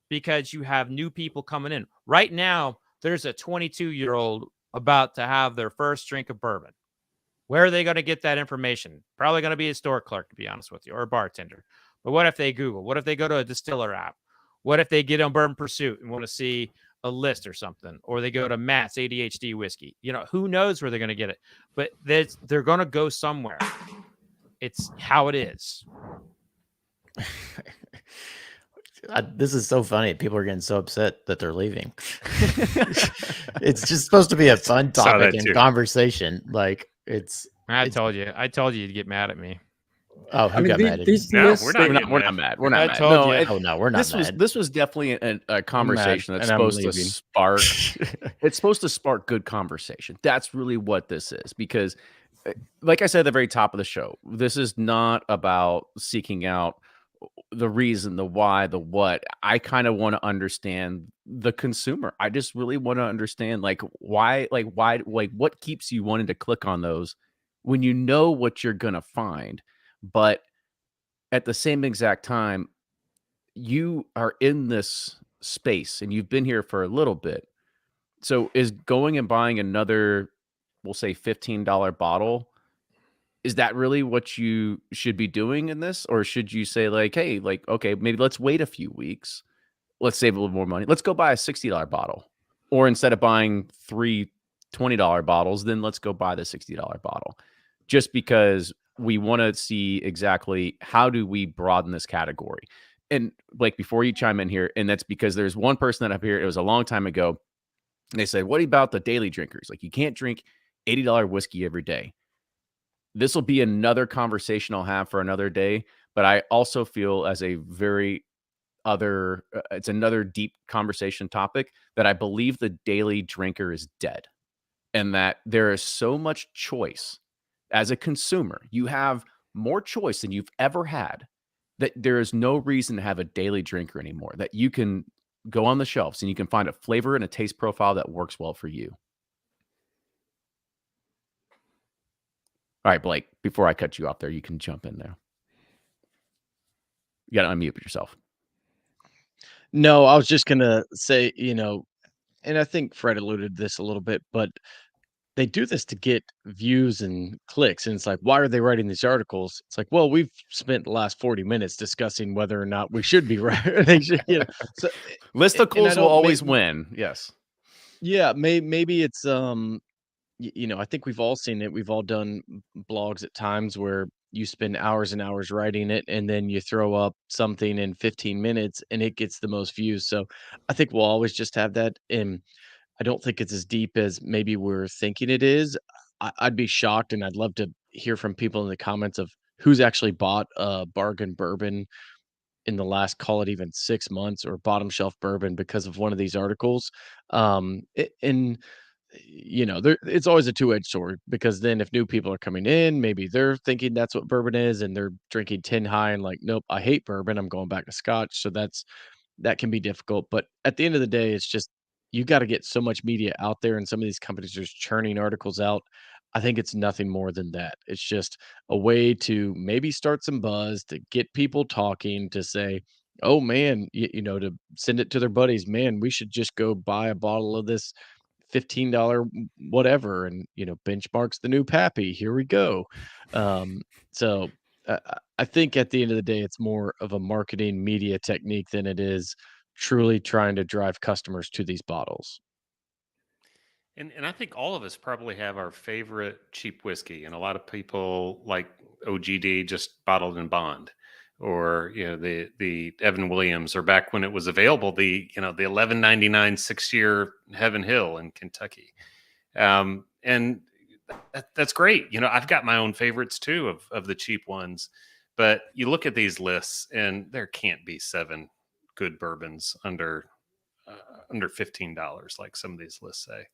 because you have new people coming in. Right now, there's a 22-year-old about to have their first drink of bourbon. Where are they going to get that information? Probably going to be a store clerk, to be honest with you, or a bartender. But what if they Google? What if they go to a distiller app? What if they get on Bourbon Pursuit and want to see a list or something? Or they go to Matt's ADHD whiskey. Who knows where they're going to get it? But they're going to go somewhere. It's how it is. This is so funny. People are getting so upset that they're leaving. It's just supposed to be a fun topic and conversation. Like I told you you'd get mad at me. Oh, who got mad at you? No, we're not mad. We're not mad. No, we're not mad. This was definitely a conversation that's supposed to spark. It's supposed to spark good conversation. That's really what this is, because like I said at the very top of the show, this is not about seeking out the reason, the why, the what. I kind of want to understand the consumer. I just really want to understand why, what keeps you wanting to click on those when you know what you're going to find. But at the same exact time, you are in this space and you've been here for a little bit. So is going and buying another, we'll say $15 bottle, is that really what you should be doing in this? Or should you say hey, okay, maybe let's wait a few weeks. Let's save a little more money. Let's go buy a $60 bottle. Or instead of buying three $20 bottles, then let's go buy the $60 bottle. Just because we want to see exactly how do we broaden this category. And before you chime in here, and that's because there's one person that up here, it was a long time ago, and they said, what about the daily drinkers? You can't drink $80 whiskey every day. This will be another conversation I'll have for another day, but I also feel as a very it's another deep conversation topic that I believe the daily drinker is dead, and that there is so much choice as a consumer. You have more choice than you've ever had, that there is no reason to have a daily drinker anymore, that you can go on the shelves and you can find a flavor and a taste profile that works well for you. All right, Blake, before I cut you off there, you can jump in there. You got to unmute yourself. No, I was just gonna say, and I think Fred alluded to this a little bit, but they do this to get views and clicks. And it's like, why are they writing these articles? It's like, well, we've spent the last 40 minutes discussing whether or not we should be right. They should, So, listicles will always win. Yes. Yeah, maybe it's I think we've all seen it. We've all done blogs at times where you spend hours and hours writing it, and then you throw up something in 15 minutes and it gets the most views. So I think we'll always just have that. And I don't think it's as deep as maybe we're thinking it is. I'd be shocked, and I'd love to hear from people in the comments of who's actually bought a bargain bourbon in the last, call it even 6 months, or bottom shelf bourbon because of one of these articles. And there it's always a two-edged sword, because then if new people are coming in, maybe they're thinking that's what bourbon is and they're drinking 10 high and nope, I hate bourbon, I'm going back to scotch. So that can be difficult. But at the end of the day, it's just you got to get so much media out there, and some of these companies are just churning articles out. I think it's nothing more than that. It's just a way to maybe start some buzz, to get people talking, to say, oh man, to send it to their buddies, man, we should just go buy a bottle of this $15 whatever, and benchmarks the new Pappy. Here we go. So I think at the end of the day, it's more of a marketing media technique than it is truly trying to drive customers to these bottles. And I think all of us probably have our favorite cheap whiskey, and a lot of people like OGD, just bottled in bond, or the Evan Williams, or back when it was available, the $11.99 6-year Heaven Hill in Kentucky, and that's great. I've got my own favorites too of the cheap ones, but you look at these lists, and there can't be 7 good bourbons under $15 like some of these lists say.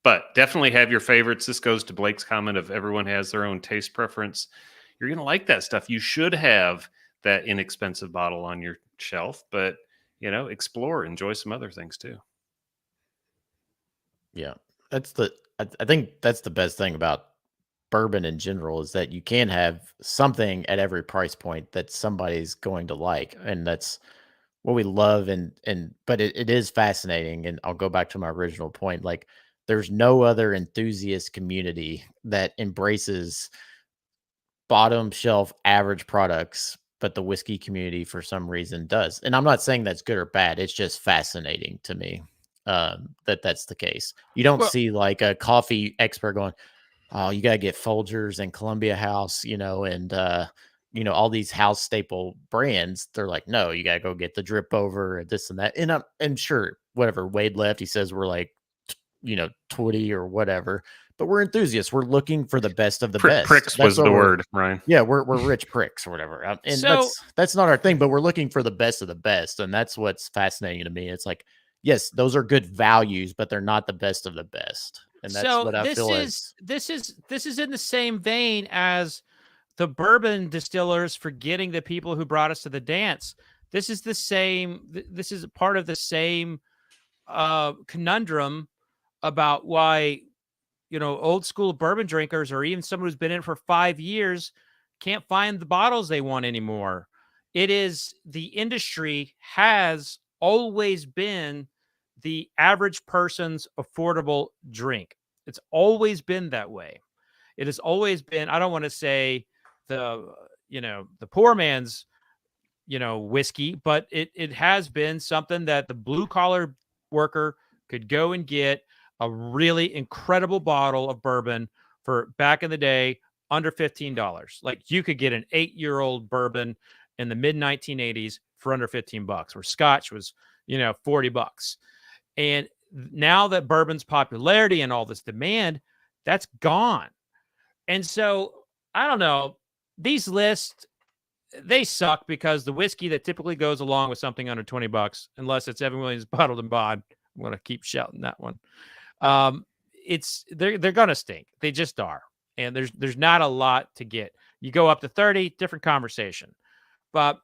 But definitely have your favorites. This goes to Blake's comment of everyone has their own taste preference. You're going to like that stuff. You should have that inexpensive bottle on your shelf, but explore, enjoy some other things too. Yeah, I think that's the best thing about bourbon in general, is that you can have something at every price point that somebody's going to like, and that's what we love. But it is fascinating, and I'll go back to my original point. There's no other enthusiast community that embraces bottom shelf average products, but the whiskey community for some reason does. And I'm not saying that's good or bad. It's just fascinating to me that's the case. You don't see a coffee expert going, oh, you got to get Folgers and Columbia House, and all these house staple brands. They're like, no, you got to go get the drip over and this and that. And I'm sure whatever Wade left, he says we're 20 or whatever, but we're enthusiasts. We're looking for the best of the best. Pricks was the word, Ryan. Yeah, we're rich pricks or whatever. And that's not our thing, but we're looking for the best of the best. And that's what's fascinating to me. It's like, yes, those are good values, but they're not the best of the best. And that's what I feel is this is in the same vein as the bourbon distillers forgetting the people who brought us to the dance. This is the same. This is part of the same conundrum about why, old school bourbon drinkers, or even someone who's been in it for 5 years, can't find the bottles they want anymore. It is, the industry has always been the average person's affordable drink. It's always been that way. It has always been, I don't want to say the poor man's, whiskey, but it has been something that the blue collar worker could go and get a really incredible bottle of bourbon for, back in the day, under $15. Like, you could get an 8-year-old bourbon in the mid 1980s for under $15, where Scotch was, $40. And now that bourbon's popularity and all this demand, that's gone. And so, I don't know, these lists, they suck, because the whiskey that typically goes along with something under $20, unless it's Evan Williams bottled and bond, I'm going to keep shouting that one. They're going to stink. They just are. And there's not a lot to get. You go up to 30, different conversation. But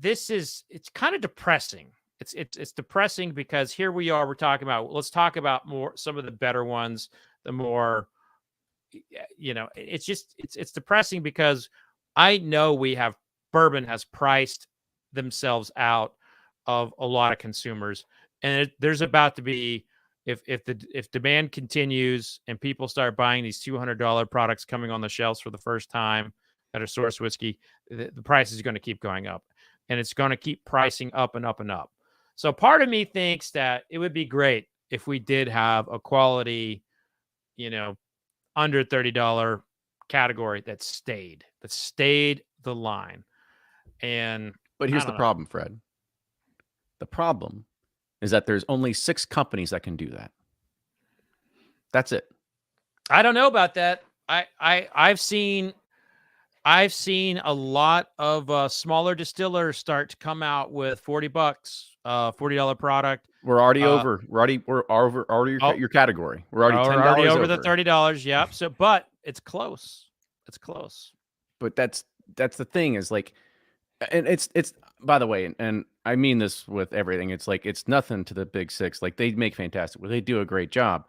it's kind of depressing. It's depressing, because here we are, we're talking about, let's talk about some of the better ones, the more, it's depressing, because I know bourbon has priced themselves out of a lot of consumers, and there's about to be, if demand continues and people start buying these $200 products coming on the shelves for the first time that are source whiskey, the price is going to keep going up, and it's going to keep pricing up and up and up. So part of me thinks that it would be great if we did have a quality, under $30 category that stayed the line. But here's the problem, Fred. The problem is that there's only 6 companies that can do that. That's it. I don't know about that. I've seen a lot of smaller distillers start to come out with $40, $40 product. We're already over. We're over your category. We're already over the $30. Yep. So, but it's close. It's close. But that's the thing, is like, and it's by the way, and I mean this with everything. It's like, it's nothing to the big 6. Like, they make fantastic. They do a great job.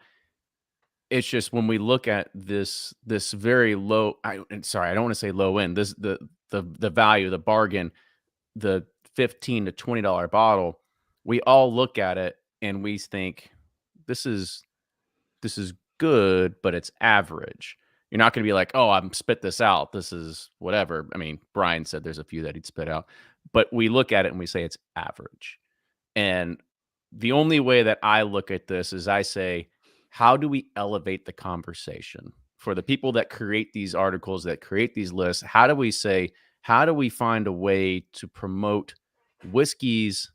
It's just, when we look at this very low, I don't want to say low end, the value, the bargain, the $15 to $20 bottle, we all look at it and we think, this is good, but it's average. You're not going to be like, oh, I'm spit this out, this is whatever. I mean, Brian said there's a few that he'd spit out, but we look at it and we say it's average. And the only way that I look at this is, I say, how do we elevate the conversation for the people that create these articles, that create these lists? How do we find a way to promote whiskeys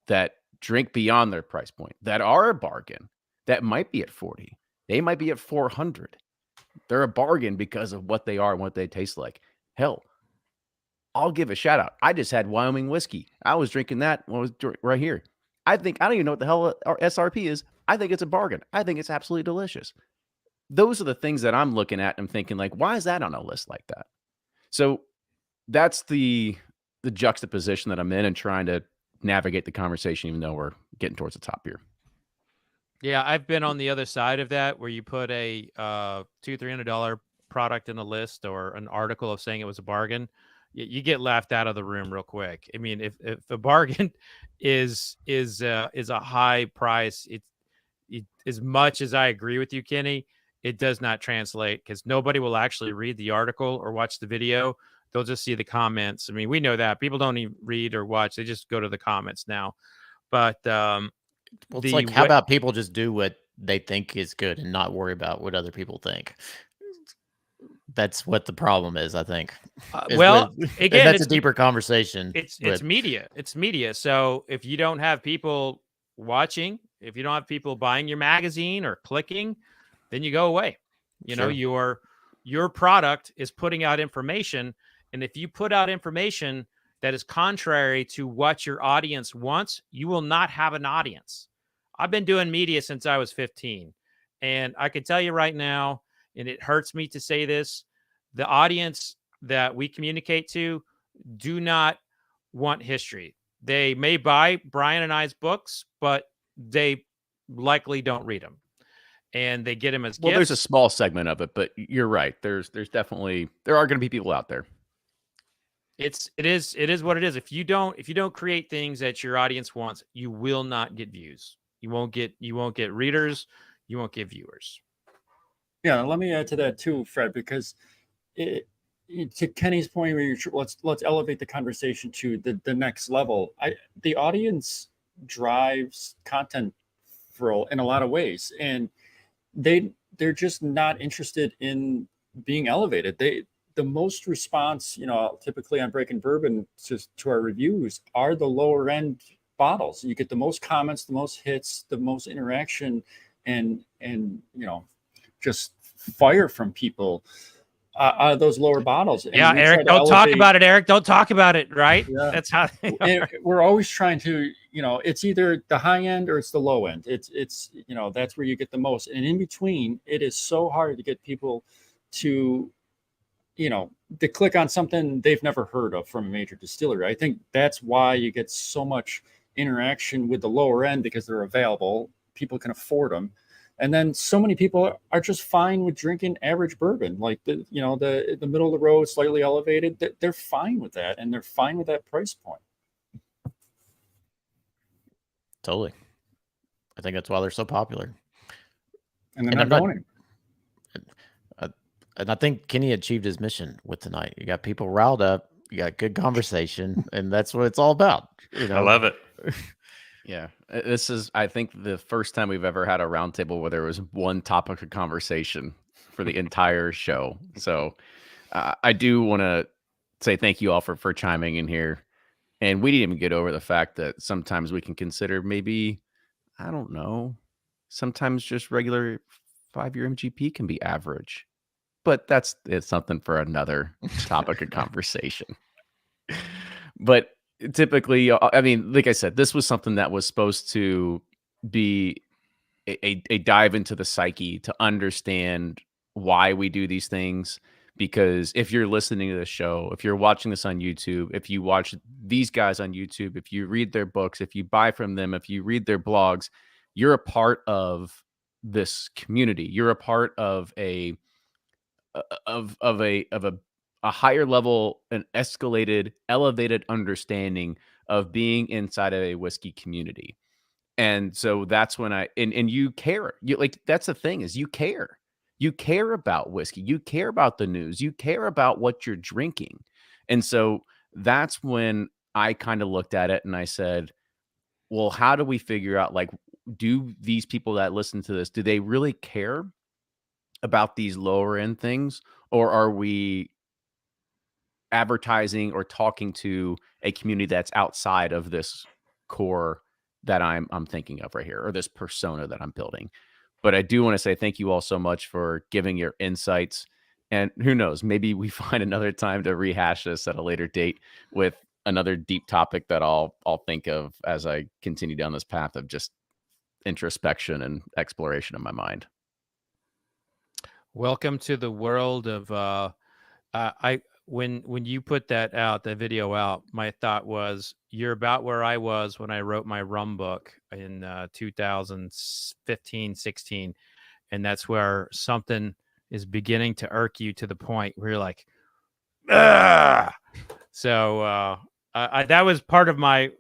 that drink beyond their price point, that are a bargain, that might be at 40, they might be at 400. They're a bargain because of what they are and what they taste like. Hell, I'll give a shout out. I just had Wyoming whiskey. I was drinking that when I was right here. I don't even know what the hell our SRP is. I think it's a bargain. I think it's absolutely delicious. Those are the things that I'm looking at and thinking, like, why is that on a list like that? So that's the juxtaposition that I'm in, and trying to navigate the conversation, even though we're getting towards the top here. Yeah, I've been on the other side of that, where you put a $200-$300 product in the list, or an article of saying it was a bargain. You get laughed out of the room real quick. I mean, if a bargain is a high price, it, as much as I agree with you, Kenny, it does not translate, because nobody will actually read the article or watch the video. They'll just see the comments. I mean, we know that people don't even read or watch; they just go to the comments now. But well, it's like, how about people just do what they think is good and not worry about what other people think? That's what the problem is, I think. Well, again, that's a deeper conversation. It's media. It's media. So if you don't have people watching, if you don't have people buying your magazine or clicking, then you go away. You know, your product is putting out information, and if you put out information that is contrary to what your audience wants, you will not have an audience. I've been doing media since I was 15, And I can tell you right now, and it hurts me to say this, the audience that we communicate to do not want history. They may buy Brian and I's books, but they likely don't read them. And they get them as Well, gifts. there's a small segment of it, but you're right. There's definitely, there are going to be people out there. It is what it is. If you don't create things that your audience wants, you will not get views. You won't get readers. You won't get viewers. Yeah, let me add to that too, Fred, because to Kenny's point, where let's elevate the conversation to the next level. The audience drives content in a lot of ways, and they're just not interested in being elevated. The most response, typically on Breaking Bourbon to our reviews are the lower end bottles. You get the most comments, the most hits, the most interaction, and just fire from people out of those lower bottles. And yeah, Eric, don't talk about it. Eric, don't talk about it. Right? Yeah. That's how we're always trying to. It's either the high end or it's the low end. It's that's where you get the most, and in between, it is so hard to get people to to click on something they've never heard of from a major distillery. I think that's why you get so much interaction with the lower end, because they're available, people can afford them. And then so many people are just fine with drinking average bourbon, like the middle of the road, slightly elevated. They're fine with that, and they're fine with that price point. Totally. I think that's why they're so popular. And they're not going. And I think Kenny achieved his mission with tonight. You got people riled up, you got good conversation, and that's what it's all about. I love it. Yeah, this is, I think, the first time we've ever had a roundtable where there was one topic of conversation for the entire show. So I do want to say thank you all for chiming in here. And we didn't even get over the fact that sometimes we can consider maybe, I don't know, sometimes just regular 5-year MGP can be average. But it's something for another topic of conversation. But typically, I mean, like I said, this was something that was supposed to be a dive into the psyche to understand why we do these things. Because if you're listening to the show, if you're watching this on YouTube, if you watch these guys on YouTube, if you read their books, if you buy from them, if you read their blogs, you're a part of this community. You're a part of a higher level, an escalated, elevated understanding of being inside of a whiskey community. And so that's when and you care. That's the thing, is you care. You care about whiskey. You care about the news. You care about what you're drinking. And so that's when I kind of looked at it and I said, well, how do we figure out, do these people that listen to this, do they really care about these lower end things, or are we advertising or talking to a community that's outside of this core that I'm thinking of right here, or this persona that I'm building? But I do want to say thank you all so much for giving your insights, and who knows, maybe we find another time to rehash this at a later date with another deep topic that I'll think of as I continue down this path of just introspection and exploration in my mind. Welcome to the world of when you put that video out, my thought was, you're about where I was when I wrote my rum book in 2015, 16. And that's where something is beginning to irk you to the point where you're like, ah! So that was part of my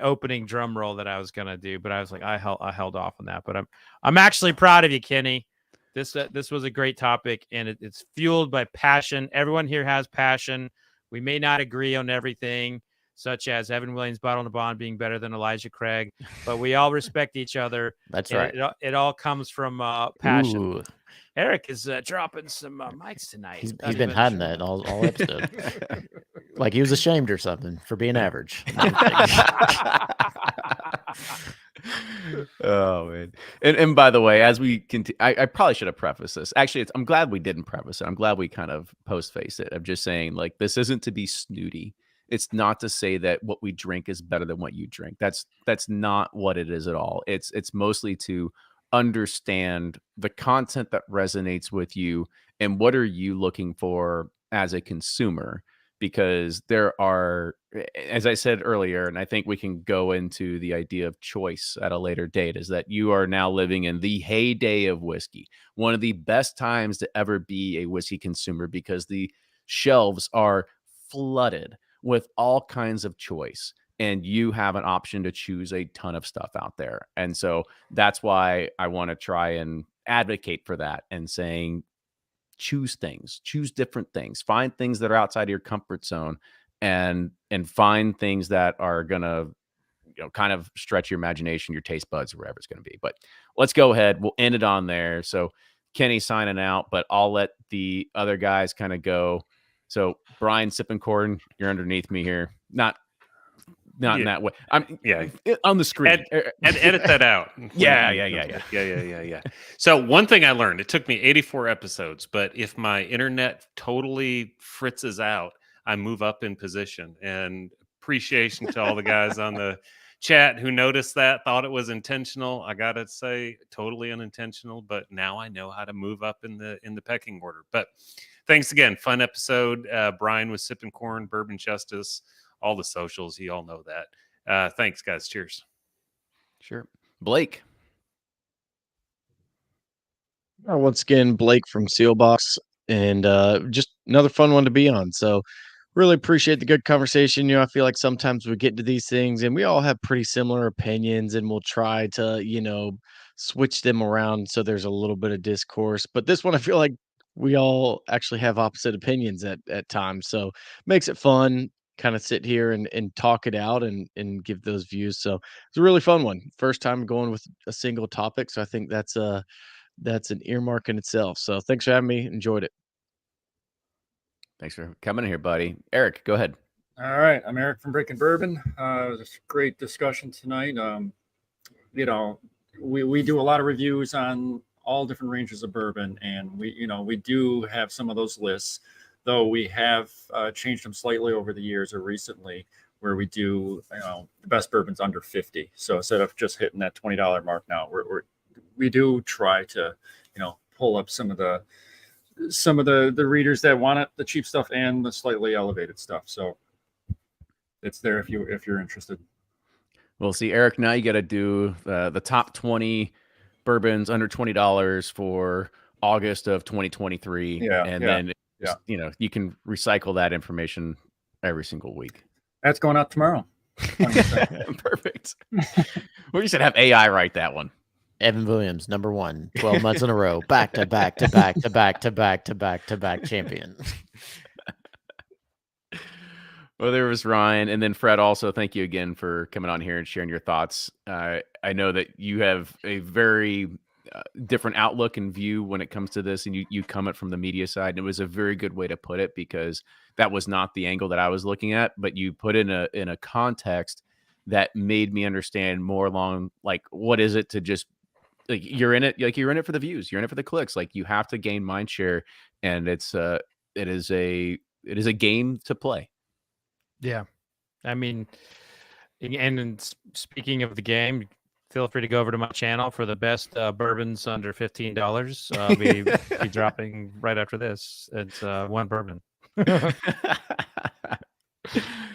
opening drum roll that I was going to do, but I was like, I held off on that. But I'm actually proud of you, Kenny. This was a great topic, and it's fueled by passion. Everyone here has passion. We may not agree on everything, such as Evan Williams' Bottle in the Bond being better than Elijah Craig, but we all respect each other. That's right. It all comes from passion. Ooh. Eric is dropping some mics tonight. He's been hiding that all episode. Like he was ashamed or something for being average. Oh man! And by the way, as we continue, I probably should have prefaced this. Actually, I'm glad we didn't preface it. I'm glad we kind of post-face it. I'm just saying, this isn't to be snooty. It's not to say that what we drink is better than what you drink. That's not what it is at all. It's mostly to understand the content that resonates with you and what are you looking for as a consumer, because there are, as I said earlier, and I think we can go into the idea of choice at a later date, is that you are now living in the heyday of whiskey, one of the best times to ever be a whiskey consumer, because the shelves are flooded with all kinds of choice, and you have an option to choose a ton of stuff out there. And so that's why I want to try and advocate for that, and saying, choose things, choose different things, find things that are outside of your comfort zone, and find things that are going to, kind of stretch your imagination, your taste buds, wherever it's going to be. But let's go ahead. We'll end it on there. So Kenny signing out, but I'll let the other guys kind of go. So Brian sipping corn, you're underneath me here. Not in that way. I'm on the screen. Edit that out. Yeah. So one thing I learned, it took me 84 episodes, but if my internet totally fritzes out, I move up in position. And appreciation to all the guys on the chat who noticed that, thought it was intentional. I gotta say, totally unintentional, but now I know how to move up in the pecking order. But thanks again. Fun episode. Brian was sipping corn, Bourbon Justice, all the socials. You all know that. Thanks, guys. Cheers. Sure. Blake. Once again, Blake from Sealbox, and just another fun one to be on. So really appreciate the good conversation. I feel like sometimes we get into these things and we all have pretty similar opinions, and we'll try to, switch them around so there's a little bit of discourse. But this one, I feel like we all actually have opposite opinions at times. So makes it fun, kind of sit here and talk it out and give those views. So it's a really fun one. First time going with a single topic. So I think that's an earmark in itself. So thanks for having me. Enjoyed it. Thanks for coming in here, buddy. Eric, go ahead. All right. I'm Eric from Breaking Bourbon. It was a great discussion tonight. We do a lot of reviews on all different ranges of bourbon, and we do have some of those lists, though we have changed them slightly over the years or recently, where we do, the best bourbons under 50. So instead of just hitting that $20 mark now, we do try to, pull up some of the readers that want it, the cheap stuff and the slightly elevated stuff. So it's there if you're interested. Well, see, Eric, now you got to do the top 20 bourbons under $20 for August of 2023. Then you can recycle that information every single week. That's going out tomorrow. Perfect. We should have AI write that one. Evan Williams, number 1, 12 months in a row, back to back to back to back to back to back to back champion. Well, there was Ryan, and then Fred. Also, thank you again for coming on here and sharing your thoughts. I know that you have a very different outlook and view when it comes to this, and you come it from the media side. And it was a very good way to put it, because that was not the angle that I was looking at, but you put in a context that made me understand more along, like, what is it to just, like, you're in it for the views, you're in it for the clicks. Like, you have to gain mind share, and it is a game to play. Yeah. I mean, and speaking of the game, feel free to go over to my channel for the best bourbons under $15. I'll be dropping right after this. It's one bourbon.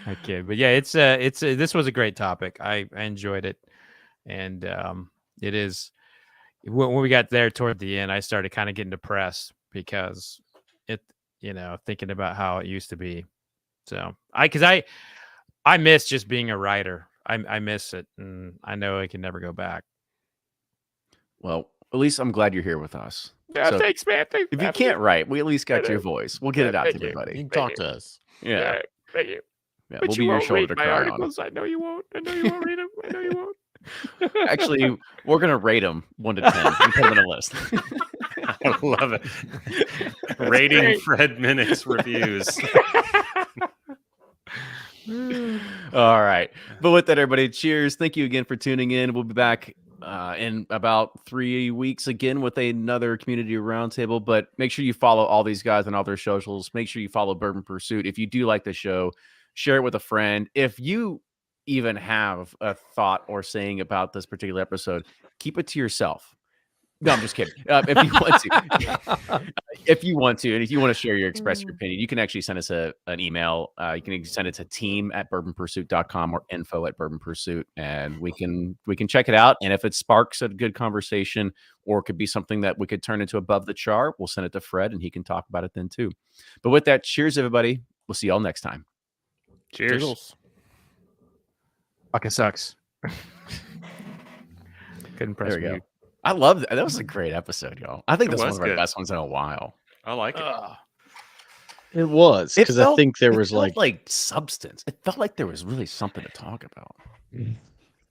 Okay, but yeah, it's this was a great topic. I enjoyed it, and it is. When we got there toward the end, I started kind of getting depressed, because thinking about how it used to be. So I miss just being a writer. I miss it, and I know I can never go back. Well, at least I'm glad you're here with us. Yeah, so thanks, man. Thanks, if you can't write, we at least got your voice. We'll get it out to everybody. You can talk to us. Yeah. Thank you. Yeah, But we'll you be your won't shoulder read to my cry articles. I know you won't. I know you won't read them. I know you won't. Actually, we're gonna rate them 1 to 10 and put them in a list. I love it. Rating Fred Minnick's reviews. All right. But with that, everybody, cheers. Thank you again for tuning in. We'll be back in about 3 weeks again with another community roundtable. But make sure you follow all these guys on all their socials. Make sure you follow Bourbon Pursuit. If you do like the show, share it with a friend. If you even have a thought or saying about this particular episode, keep it to yourself. No, I'm just kidding. If you want to, if you want to, and if you want to share express your opinion, you can actually send us an email. You can send it to team@bourbonpursuit.com or info@bourbonpursuit, and we can check it out. And if it sparks a good conversation, or it could be something that we could turn into above the chart, we'll send it to Fred, and he can talk about it then too. But with that, cheers, everybody. We'll see y'all next time. Cheers. Toodles. Fucking sucks. Couldn't press There we go. mute. I love that. That was a great episode, y'all. I think It that's one was of our good. best ones in a while. I like it. It was It because I felt- think there it was felt like substance. It felt like there was really something to talk about.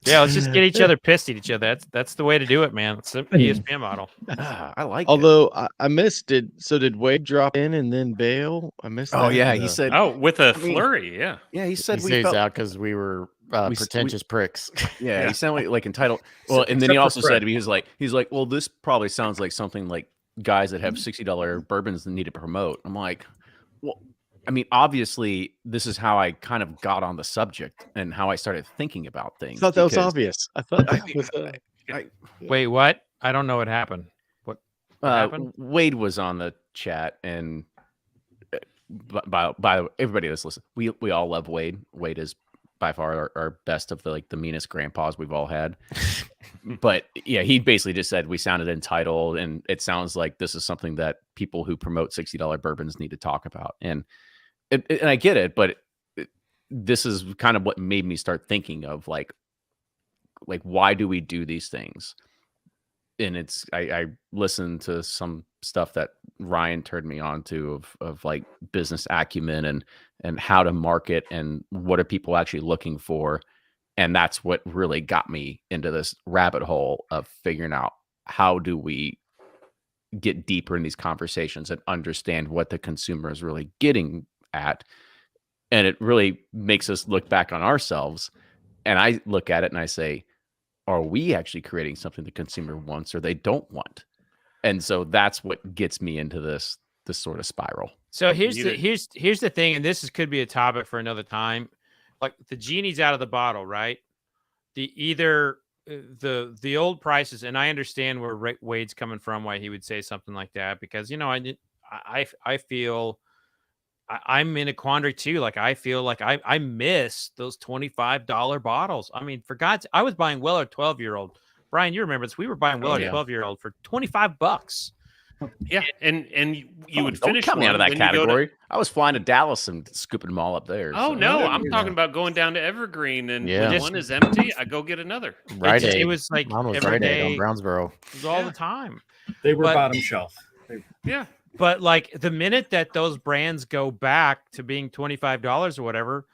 Yeah, let's just get each other pissed at each other. That's the way to do it, man. It's the ESPN model. I like it. Although I missed it. So did Wade drop in and then bail? I missed. Oh that. yeah, he said. Oh, with a I mean- flurry, yeah. Yeah, he said He we stays felt. out because we were pretentious pricks. Yeah, Yeah. he sounded like entitled. Well, and then he except for also Fred. said he's like, well, this probably sounds like something like guys that have $60 bourbons that need to promote. I'm like, well, I mean, obviously, this is how I kind of got on the subject and how I started thinking about I things. thought that was because, obvious. I thought I that mean, was. Wait, what? I don't know what happened. What happened? Wade was on the chat, and by everybody that's listening, we all love Wade. Wade is by far our best of the meanest grandpas we've all had. But yeah, he basically just said we sounded entitled, and it sounds like this is something that people who promote $60 bourbons need to talk about. And I get it, but this is kind of what made me start thinking of like why do we do these things? And it's I listened to some stuff that Ryan turned me on to of like business acumen and how to market and what are people actually looking for. And that's what really got me into this rabbit hole of figuring out how do we get deeper in these conversations and understand what the consumer is really getting at. And it really makes us look back on ourselves. And I look at it and I say, are we actually creating something the consumer wants or they don't want? And so that's what gets me into this sort of spiral. So here's You the did- here's the thing, and this could be a topic for another time. Like the genie's out of the bottle, right? The old prices, and I understand where Wade's coming from, why he would say something like that, because I feel I'm in a quandary too. Like I feel like I miss those $25 bottles. I mean, for God's, I was buying Weller 12-year-old. Brian, you remember this? We were buying Weller yeah. 12-year-old for $25. Yeah, and you would Don't finish count me out of that one, then you go to- category. I was flying to Dallas and scooping them all up there. Oh so- no, I'm you talking know. about going down to Evergreen, and Yeah. when one is empty, I go get another. Right. It was like Mine was every Rite Aid day, on it Brownsboro. was all Yeah. the time. They were But- bottom shelf. Yeah, But like the minute that those brands go back to being $25 or whatever,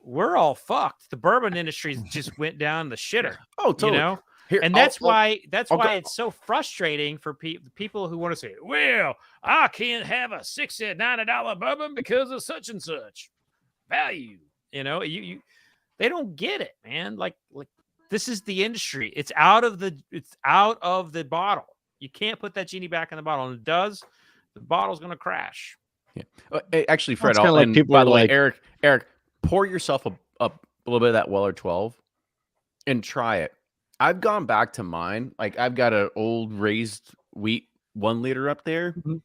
we're all fucked. The bourbon industry just went down the shitter. Oh, totally. You know, Here, and I'll- that's why I'll go- it's so frustrating for people who want to say, "Well, I can't have a $60, $90 bourbon because of such and such value." You know, they don't get it, man. Like this is the industry. It's out of the bottle. You can't put that genie back in the bottle, and it does. The bottle's gonna crash. Actually, Fred, It's kinda like and people by are the way, like- Eric, pour yourself a little bit of that Weller 12 and try it. I've gone back to mine. Like I've got an old raised wheat 1 liter up there. Mhm.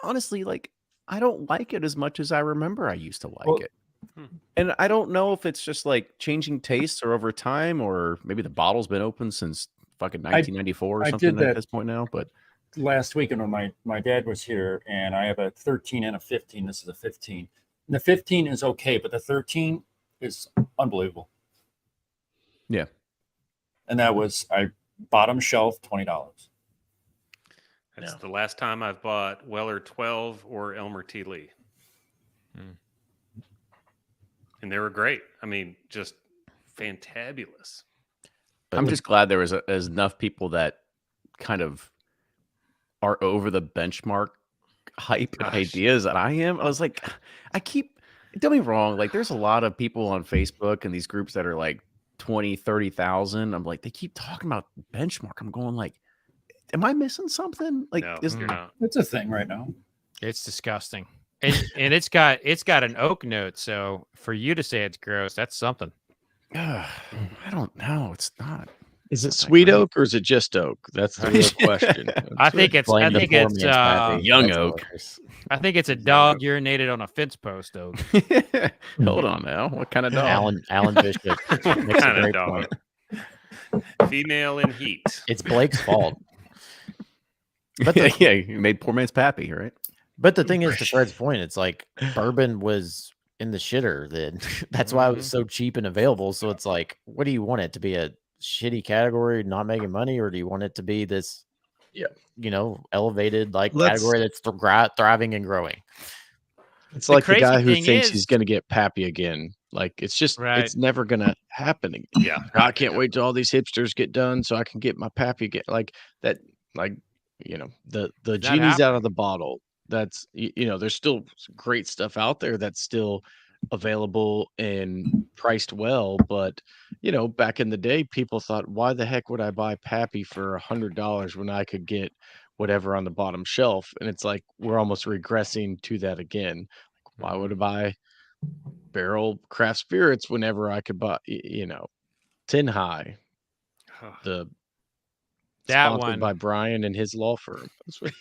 Honestly, like I don't like it as much as I remember I used to like Well- it. And I don't know if it's just like changing tastes or over time, or maybe the bottle's been open since fucking 1994 or I something did at that. this point now. But Last weekend when my dad was here, and I have a 13 and a 15. This is a 15. And the 15 is okay, but the 13 is unbelievable. yeah, And that was bottom shelf $20. that's the last time I've bought Weller 12 or Elmer T. Lee. Hmm. And they were great. I mean, just fantabulous. I'm just glad there was enough people that kind of are over the benchmark hype and Gosh. ideas that I am. I was like, don't be wrong. Like there's a lot of people on Facebook and these groups that are like 20, 30,000. I'm like, they keep talking about benchmark. I'm going like, am I missing something? Like, No, is you're not. It's a thing right now. It's disgusting, and it's got an oak note. So for you to say it's gross, that's something. I don't know. It's not. Is it sweet oak or is it just oak? That's the real question. I think it's Blame the poor man's Pappy. Young That's oak. hilarious. I think it's a dog urinated on a fence post oak. Hold on now. What kind of dog? Alan Bishop What makes a kind of great dog? point. Female in heat. It's Blake's fault. But yeah, you made poor man's Pappy, right? But the thing is, to Fred's point, it's like bourbon was in the shitter then. That's why it was so cheap and available. So it's like, what do you want it to be, a shitty category, not making money, or do you want it to be this, elevated category that's thriving and growing? It's like the crazy guy who thing thinks is- he's going to get Pappy again. Like, it's just, Right. it's never going to happen again. Yeah. I can't wait till all these hipsters get done so I can get my Pappy again. Like that, the That genie's out of happening. the bottle. That's, there's still great stuff out there that's still available and priced well. But, back in the day, people thought, why the heck would I buy Pappy for $100 when I could get whatever on the bottom shelf? And it's like, we're almost regressing to that again. Why would I buy barrel craft spirits whenever I could buy, Tin High, the That sponsored one, by Brian and his law firm.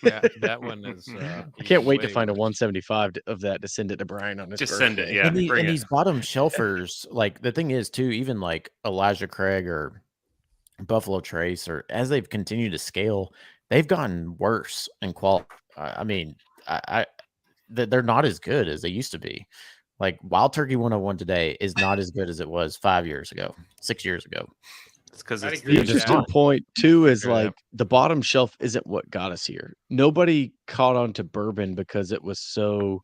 that one is. I can't wait to way find a worse. 175 of that to send it to Brian on his Just birthday. send it. Yeah. And, bring it. these bottom shelfers, the thing is too, even like Elijah Craig or Buffalo Trace, or as they've continued to scale, they've gotten worse in quality. I mean, they're not as good as they used to be. Like Wild Turkey 101 today is not as good as it was 5 years ago, 6 years ago. It's because I'd it's agree The with interesting that. point too is Agree with like the bottom shelf isn't what got us here. Nobody caught on to bourbon because it was so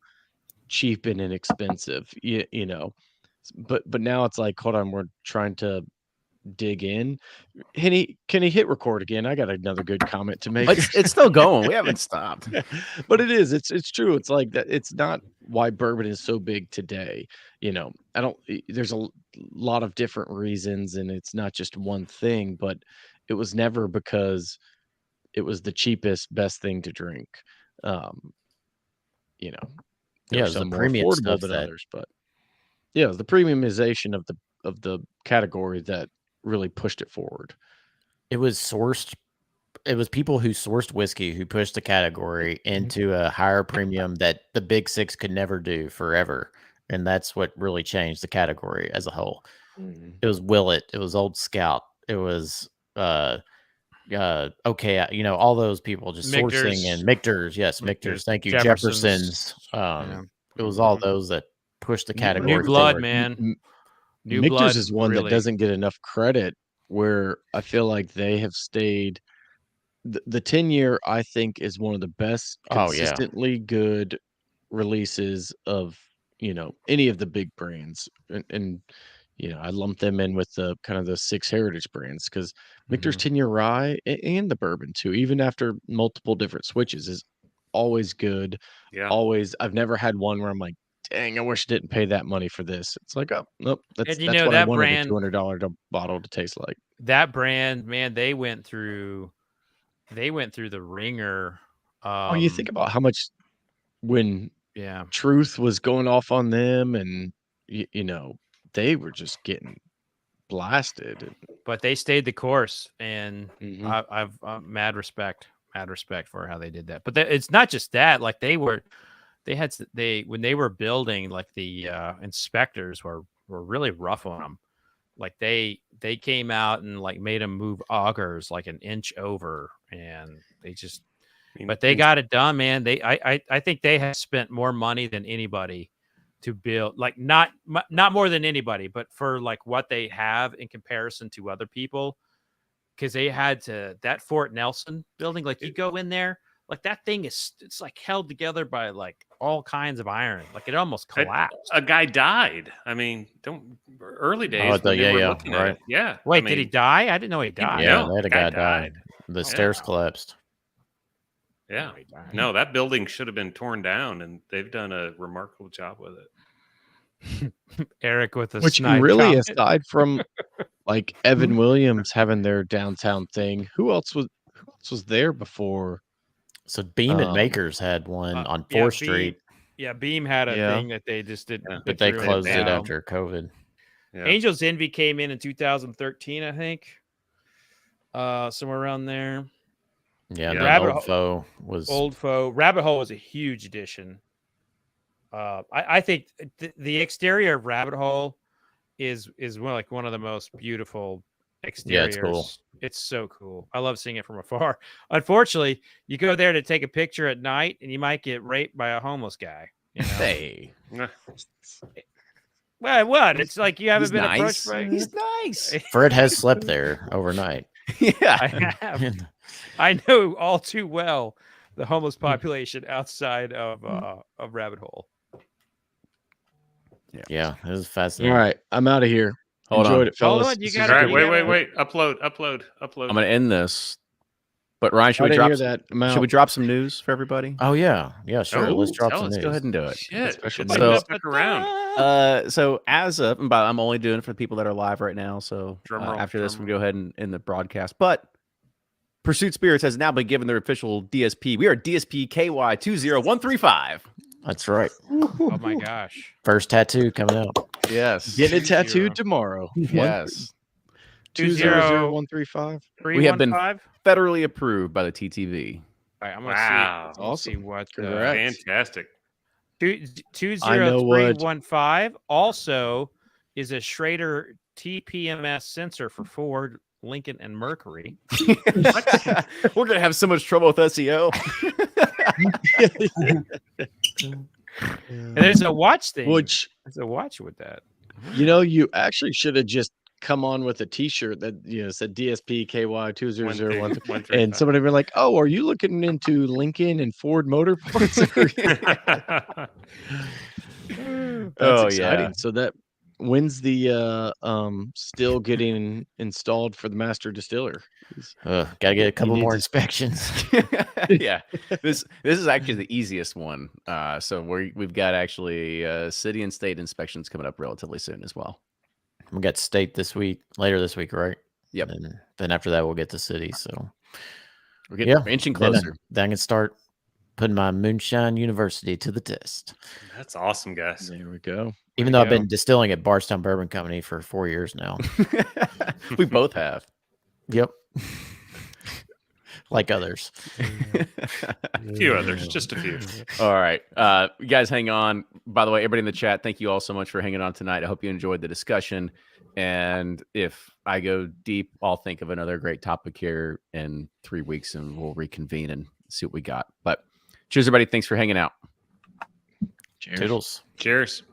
cheap and inexpensive. But now it's like, hold on, we're trying to dig in. Henny, can he hit record again? I got another good comment to make. It's still going. We haven't stopped. But it is. It's true. It's like that. It's not why bourbon is so big today. I don't. There's a lot of different reasons, and it's not just one thing. But it was never because it was the cheapest, best thing to drink. There Yeah, it were was the some more premium affordable stuff than that others, but yeah, it was the premiumization of the category that really pushed it forward. it was sourced. It was people who sourced whiskey who pushed the category into a higher premium that the big six could never do forever. And that's what really changed the category as a whole. It was Willet. It was Old Scout. It was, okay. All those people just Michter's. sourcing, and Michter's. Yes. Michter's, Michter's. Thank you. Jefferson's. Jefferson's. It was all those that pushed the category. New blood, forward. man. New Michter's blood is one really. that doesn't get enough credit, where I feel like they have stayed. The 10-year, I think, is one of the best Oh, yeah. consistently good releases of any of the big brands, and I lump them in with the kind of the 6 heritage brands, because Michter's 10-year rye and the bourbon too, even after multiple different switches, is always good. Yeah. Always. I've never had one where I'm like, dang, I wish I didn't pay that money for this. It's like, oh nope, that's And what I that wanted brand, a $200 bottle to taste like. That brand, man, they went through the ringer. You think about how much when Yeah. Truth was going off on them, and they were just getting blasted. But they stayed the course, and Mhm. I've mad respect for how they did that. But it's not just that. Like when they were building, like the inspectors were really rough on them. Like they came out and like made them move augers like an inch over, and they just. But they got it done, man. I think they have spent more money than anybody to build, like not more than anybody, but for like what they have in comparison to other people, because they had that Fort Nelson building. Like you go in there, like that thing it's like held together by like all kinds of iron. Like it almost collapsed. A guy died. I mean, early days when they were looking at it. Yeah. Wait, did he die? I didn't know he died. Yeah, No, they had a guy died. The stairs Yeah. collapsed. Yeah. No, that building should have been torn down, and they've done a remarkable job with it. Eric with a Which snipe really, comment. aside from like Evan Williams having their downtown thing, who else was there before? So Beam and Makers had one on 4th Street. Yeah, Beam had a thing that they just didn't. Yeah. But they threw closed it down. after COVID. Yeah. Angels Envy came in 2013, I think. somewhere around there. Yeah, Yeah. the Rabbit Old Foe was Old Foe. Rabbit Hole was a huge addition. I think the exterior of Rabbit Hole is one of the most beautiful Yeah, exteriors. it's cool. It's so cool. I love seeing it from afar. Unfortunately, you go there to take a picture at night, and you might get raped by a homeless guy. You know? Hey, Well, what? It's like you haven't he's been nice. approached by. He's nice. Fred has slept there overnight. Yeah. I have. I know all too well the homeless population outside of Rabbit Hole. Yeah, it was All fascinating. right, I'm out of here. Hold Enjoyed on. it, fellas. Hold on, you This All is gotta- right, great. wait. Upload. I'm going to end this. But Ryan, I should we didn't drop? hear that. I'm Should we out. drop some news for everybody? Oh yeah, sure. Let's drop tell some us. news. Let's go ahead and do it. Shit, Special good news. thing you stuck around. So as of, but I'm only doing it for the people that are live right now. So Drum roll, after this, drum we go ahead and end the broadcast. But Pursuit Spirits has now been given their official DSP. We are DSP KY 20135. That's right. Oh my gosh. First tattoo coming out. Yes. Get it 20. tattooed tomorrow. Yes. 200135. We have been 315? federally approved by the TTV. All right, I'm gonna Wow. see. Let's see what Congrats. Fantastic. 20315 also is a Schrader TPMS sensor for Ford, Lincoln, and Mercury. We're gonna have so much trouble with SEO. And there's a watch thing. Which, There's a watch with that. you actually should have just come on with a T-shirt that said DSP KY 2001, and somebody be like, "Oh, are you looking into Lincoln and Ford motor parts?" That's Oh, exciting. yeah. So that when's the still getting installed for the master distiller? Gotta get a couple needs more a- inspections. Yeah, this is actually the easiest one. So we've got actually city and state inspections coming up relatively soon as well. We got state later this week, right? Yep. And then after that, we'll get the city. So We're getting yeah, inching then, closer. then I can start putting my Moonshine University to the test. That's awesome, guys. There we go. Even though I've been distilling at Bardstown Bourbon Company for 4 years now. We both have. Yep. Like others. A few others, just a few. All right. You guys hang on. By the way, everybody in the chat, thank you all so much for hanging on tonight. I hope you enjoyed the discussion. And if I go deep, I'll think of another great topic here in 3 weeks and we'll reconvene and see what we got. But cheers, everybody. Thanks for hanging out. Cheers. Toodles. Cheers.